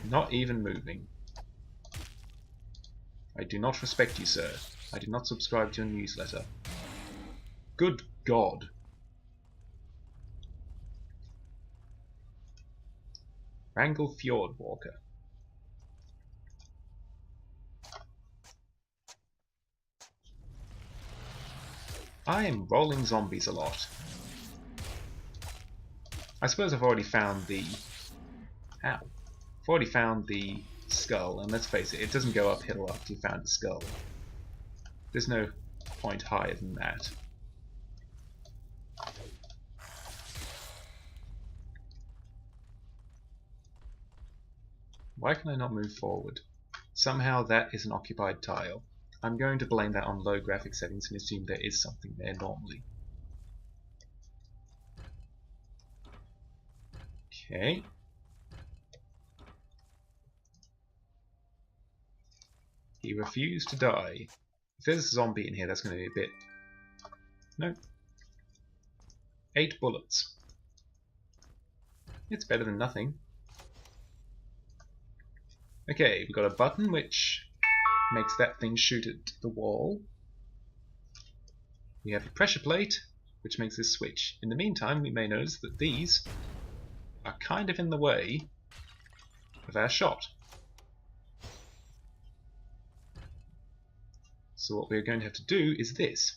Not even moving. I do not respect you, sir. I did not subscribe to your newsletter. Good God. Wrangle Fjordwalker. I am rolling zombies a lot. I suppose I've already found the... Ow. I've already found the skull, and let's face it, it doesn't go uphill after you found the skull. There's no point higher than that. Why can I not move forward? Somehow that is an occupied tile. I'm going to blame that on low graphic settings and assume there is something there normally. Okay. He refused to die. If there's a zombie in here, that's going to be a bit... No. 8 bullets. It's better than nothing. Okay, we've got a button which makes that thing shoot at the wall. We have a pressure plate which makes this switch. In the meantime, we may notice that these are kind of in the way of our shot. So what we're going to have to do is this.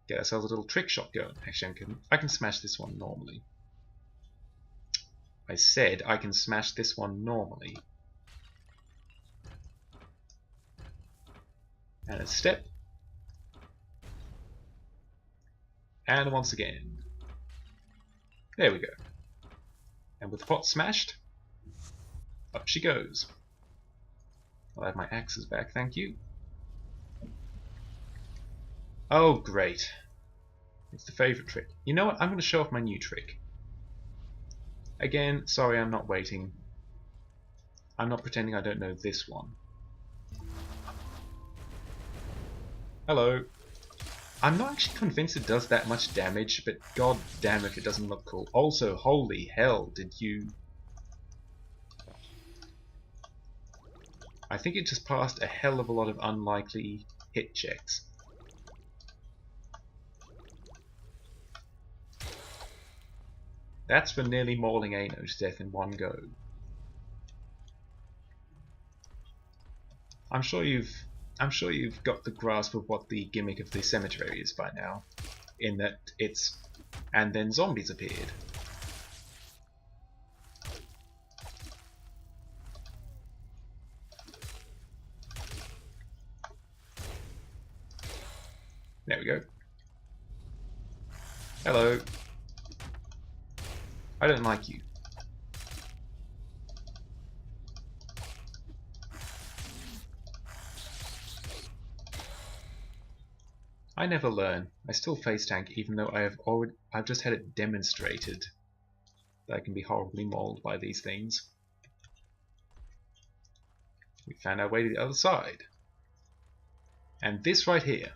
Get ourselves a little trick shot going. Actually, I can smash this one normally. I said I can smash this one normally. And a step. And once again. There we go. And with the pot smashed, up she goes. I'll have my axes back, thank you. Oh, great. It's the favourite trick. You know what? I'm going to show off my new trick. Again, sorry I'm not waiting. I'm not pretending I don't know this one. Hello. I'm not actually convinced it does that much damage, but god damn if it doesn't look cool. Also, holy hell, did you... I think it just passed a hell of a lot of unlikely hit checks. That's for nearly mauling Ano to death in one go. I'm sure you've got the grasp of what the gimmick of the cemetery is by now, in that it's and then zombies appeared. There we go. Hello. I don't like you. I never learn. I still face tank even though I've just had it demonstrated that I can be horribly mauled by these things. We found our way to the other side. And this right here,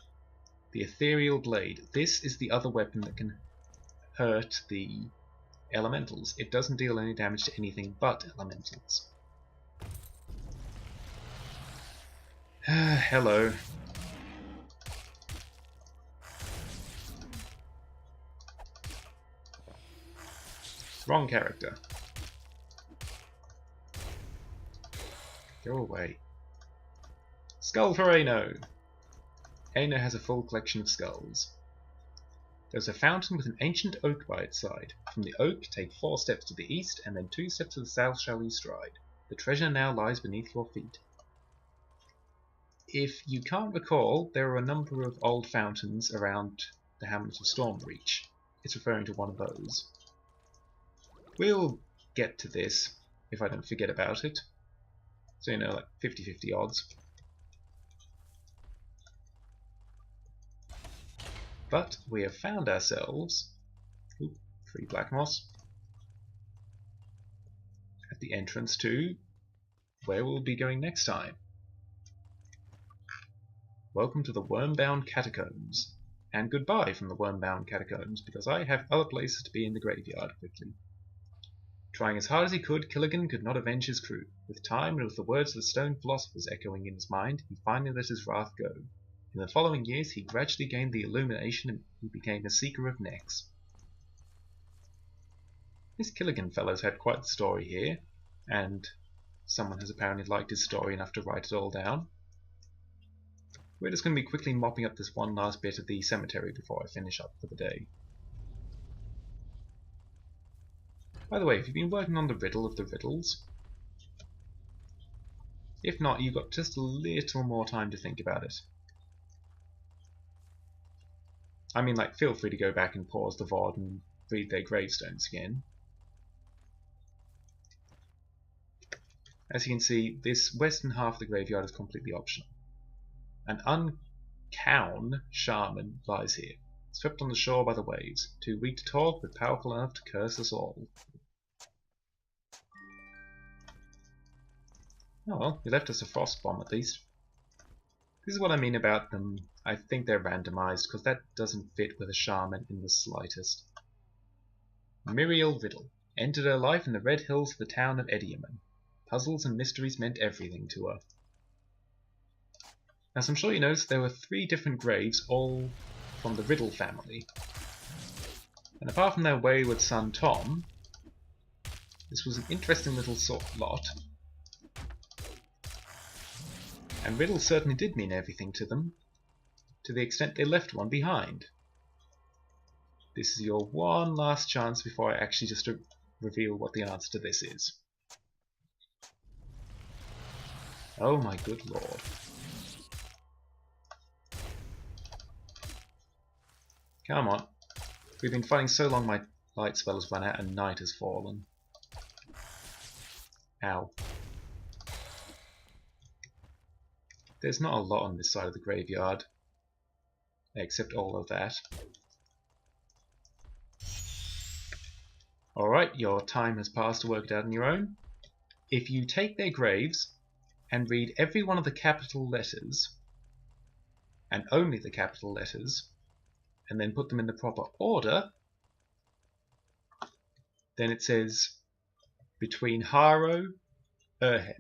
the ethereal blade, this is the other weapon that can hurt the elementals. It doesn't deal any damage to anything but elementals. Hello. Wrong character. Go away. Skull for Ano. Ano has a full collection of skulls. There's a fountain with an ancient oak by its side. From the oak, take 4 steps to the east, and then 2 steps to the south shall you stride. The treasure now lies beneath your feet. If you can't recall, there are a number of old fountains around the hamlet of Stormbreach. It's referring to one of those. We'll get to this, if I don't forget about it. So, you know, like 50-50 odds. But we have found ourselves, free black moss, at the entrance to where we'll be going next time. Welcome to the Wormbound Catacombs, and goodbye from the Wormbound Catacombs, because I have other places to be in the graveyard quickly. Trying as hard as he could, Killigan could not avenge his crew. With time, and with the words of the stone philosophers echoing in his mind, he finally let his wrath go. In the following years, he gradually gained the illumination and he became a seeker of necks. This Killigan fellow's had quite the story here, and someone has apparently liked his story enough to write it all down. We're just going to be quickly mopping up this one last bit of the cemetery before I finish up for the day. By the way, have you been working on the riddle of the riddles? If not, you've got just a little more time to think about it. I mean, like, feel free to go back and pause the VOD and read their gravestones again. As you can see, this western half of the graveyard is completely optional. An uncown shaman lies here, swept on the shore by the waves, too weak to talk but powerful enough to curse us all. Oh well, he left us a frost bomb at least. This is what I mean about them. I think they're randomized, because that doesn't fit with a shaman in the slightest. Muriel Riddle entered her life in the red hills of the town of Ediaman. Puzzles and mysteries meant everything to her. As I'm sure you noticed, there were 3 different graves, all from the Riddle family. And apart from their wayward son Tom, this was an interesting little lot. And riddles certainly did mean everything to them, to the extent they left one behind. This is your one last chance before I actually just reveal what the answer to this is. Oh my good lord. Come on. We've been fighting so long my light spell has run out and night has fallen. Ow. There's not a lot on this side of the graveyard, except all of that. Alright, your time has passed to work it out on your own. If you take their graves and read every one of the capital letters, and only the capital letters, and then put them in the proper order, then it says between Haro, Urhep.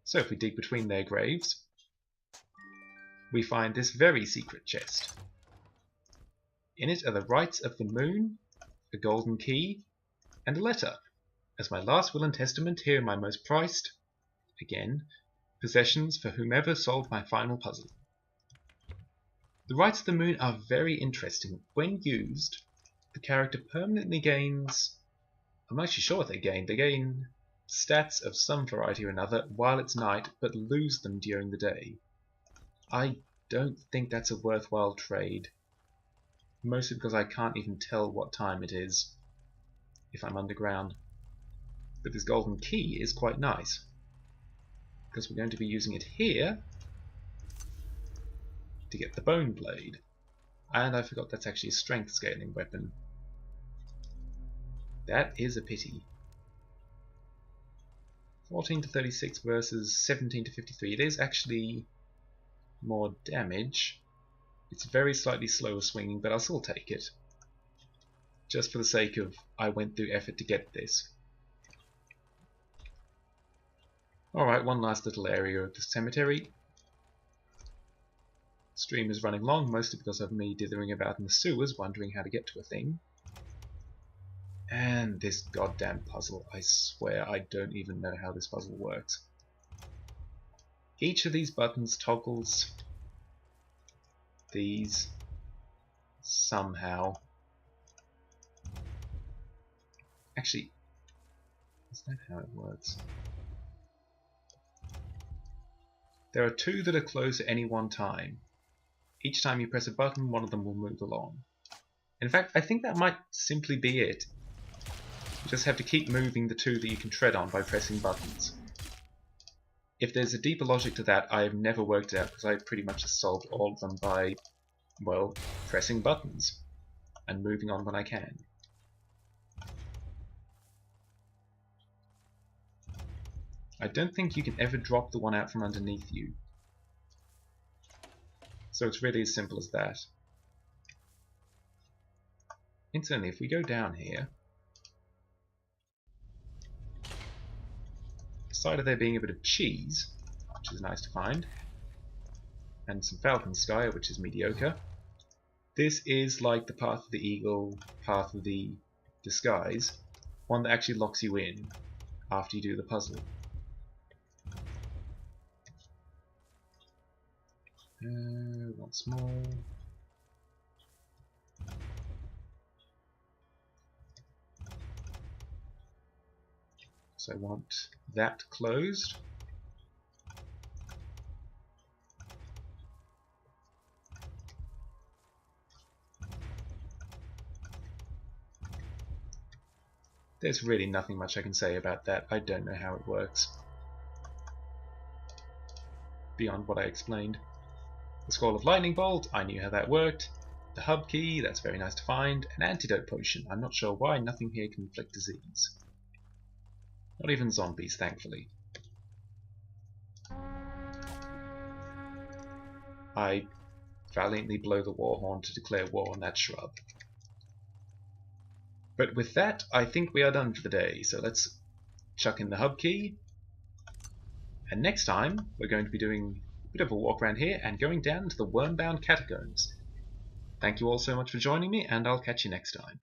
So if we dig between their graves, we find this very secret chest. In it are the rites of the moon, a golden key, and a letter. As my last will and testament, here are my most prized, again, possessions for whomever solved my final puzzle. The rites of the moon are very interesting. When used, the character permanently gains... I'm not actually sure what they gain. They gain stats of some variety or another while it's night, but lose them during the day. I don't think that's a worthwhile trade. Mostly because I can't even tell what time it is if I'm underground. But this golden key is quite nice, because we're going to be using it here to get the bone blade. And I forgot that's actually a strength scaling weapon. That is a pity. 14 to 36 versus 17 to 53. It is actually more damage. It's very slightly slower swinging, but I'll still take it. Just for the sake of I went through effort to get this. Alright, one last little area of the cemetery. Stream is running long, mostly because of me dithering about in the sewers, wondering how to get to a thing. And this goddamn puzzle, I swear I don't even know how this puzzle works. Each of these buttons toggles these somehow. Actually, is that how it works? There are 2 that are closed at any one time. Each time you press a button, one of them will move along. In fact, I think that might simply be it. You just have to keep moving the 2 that you can tread on by pressing buttons. If there's a deeper logic to that, I have never worked it out because I pretty much just solved all of them by Well, pressing buttons and moving on when I can. I don't think you can ever drop the one out from underneath you. So it's really as simple as that. Incidentally, if we go down here, aside of there being a bit of cheese, which is nice to find, and some falcon sky, which is mediocre, this is like the Path of the Eagle, Path of the Disguise, one that actually locks you in after you do the puzzle. Once more. So I want that closed. There's really nothing much I can say about that. I don't know how it works. Beyond what I explained. The Scroll of Lightning Bolt, I knew how that worked. The hub key, that's very nice to find. An antidote potion, I'm not sure why nothing here can inflict disease. Not even zombies, thankfully. I valiantly blow the war horn to declare war on that shrub. But with that, I think we are done for the day, so let's chuck in the hub key. And next time, we're going to be doing a bit of a walk around here and going down into the worm-bound catacombs. Thank you all so much for joining me, and I'll catch you next time.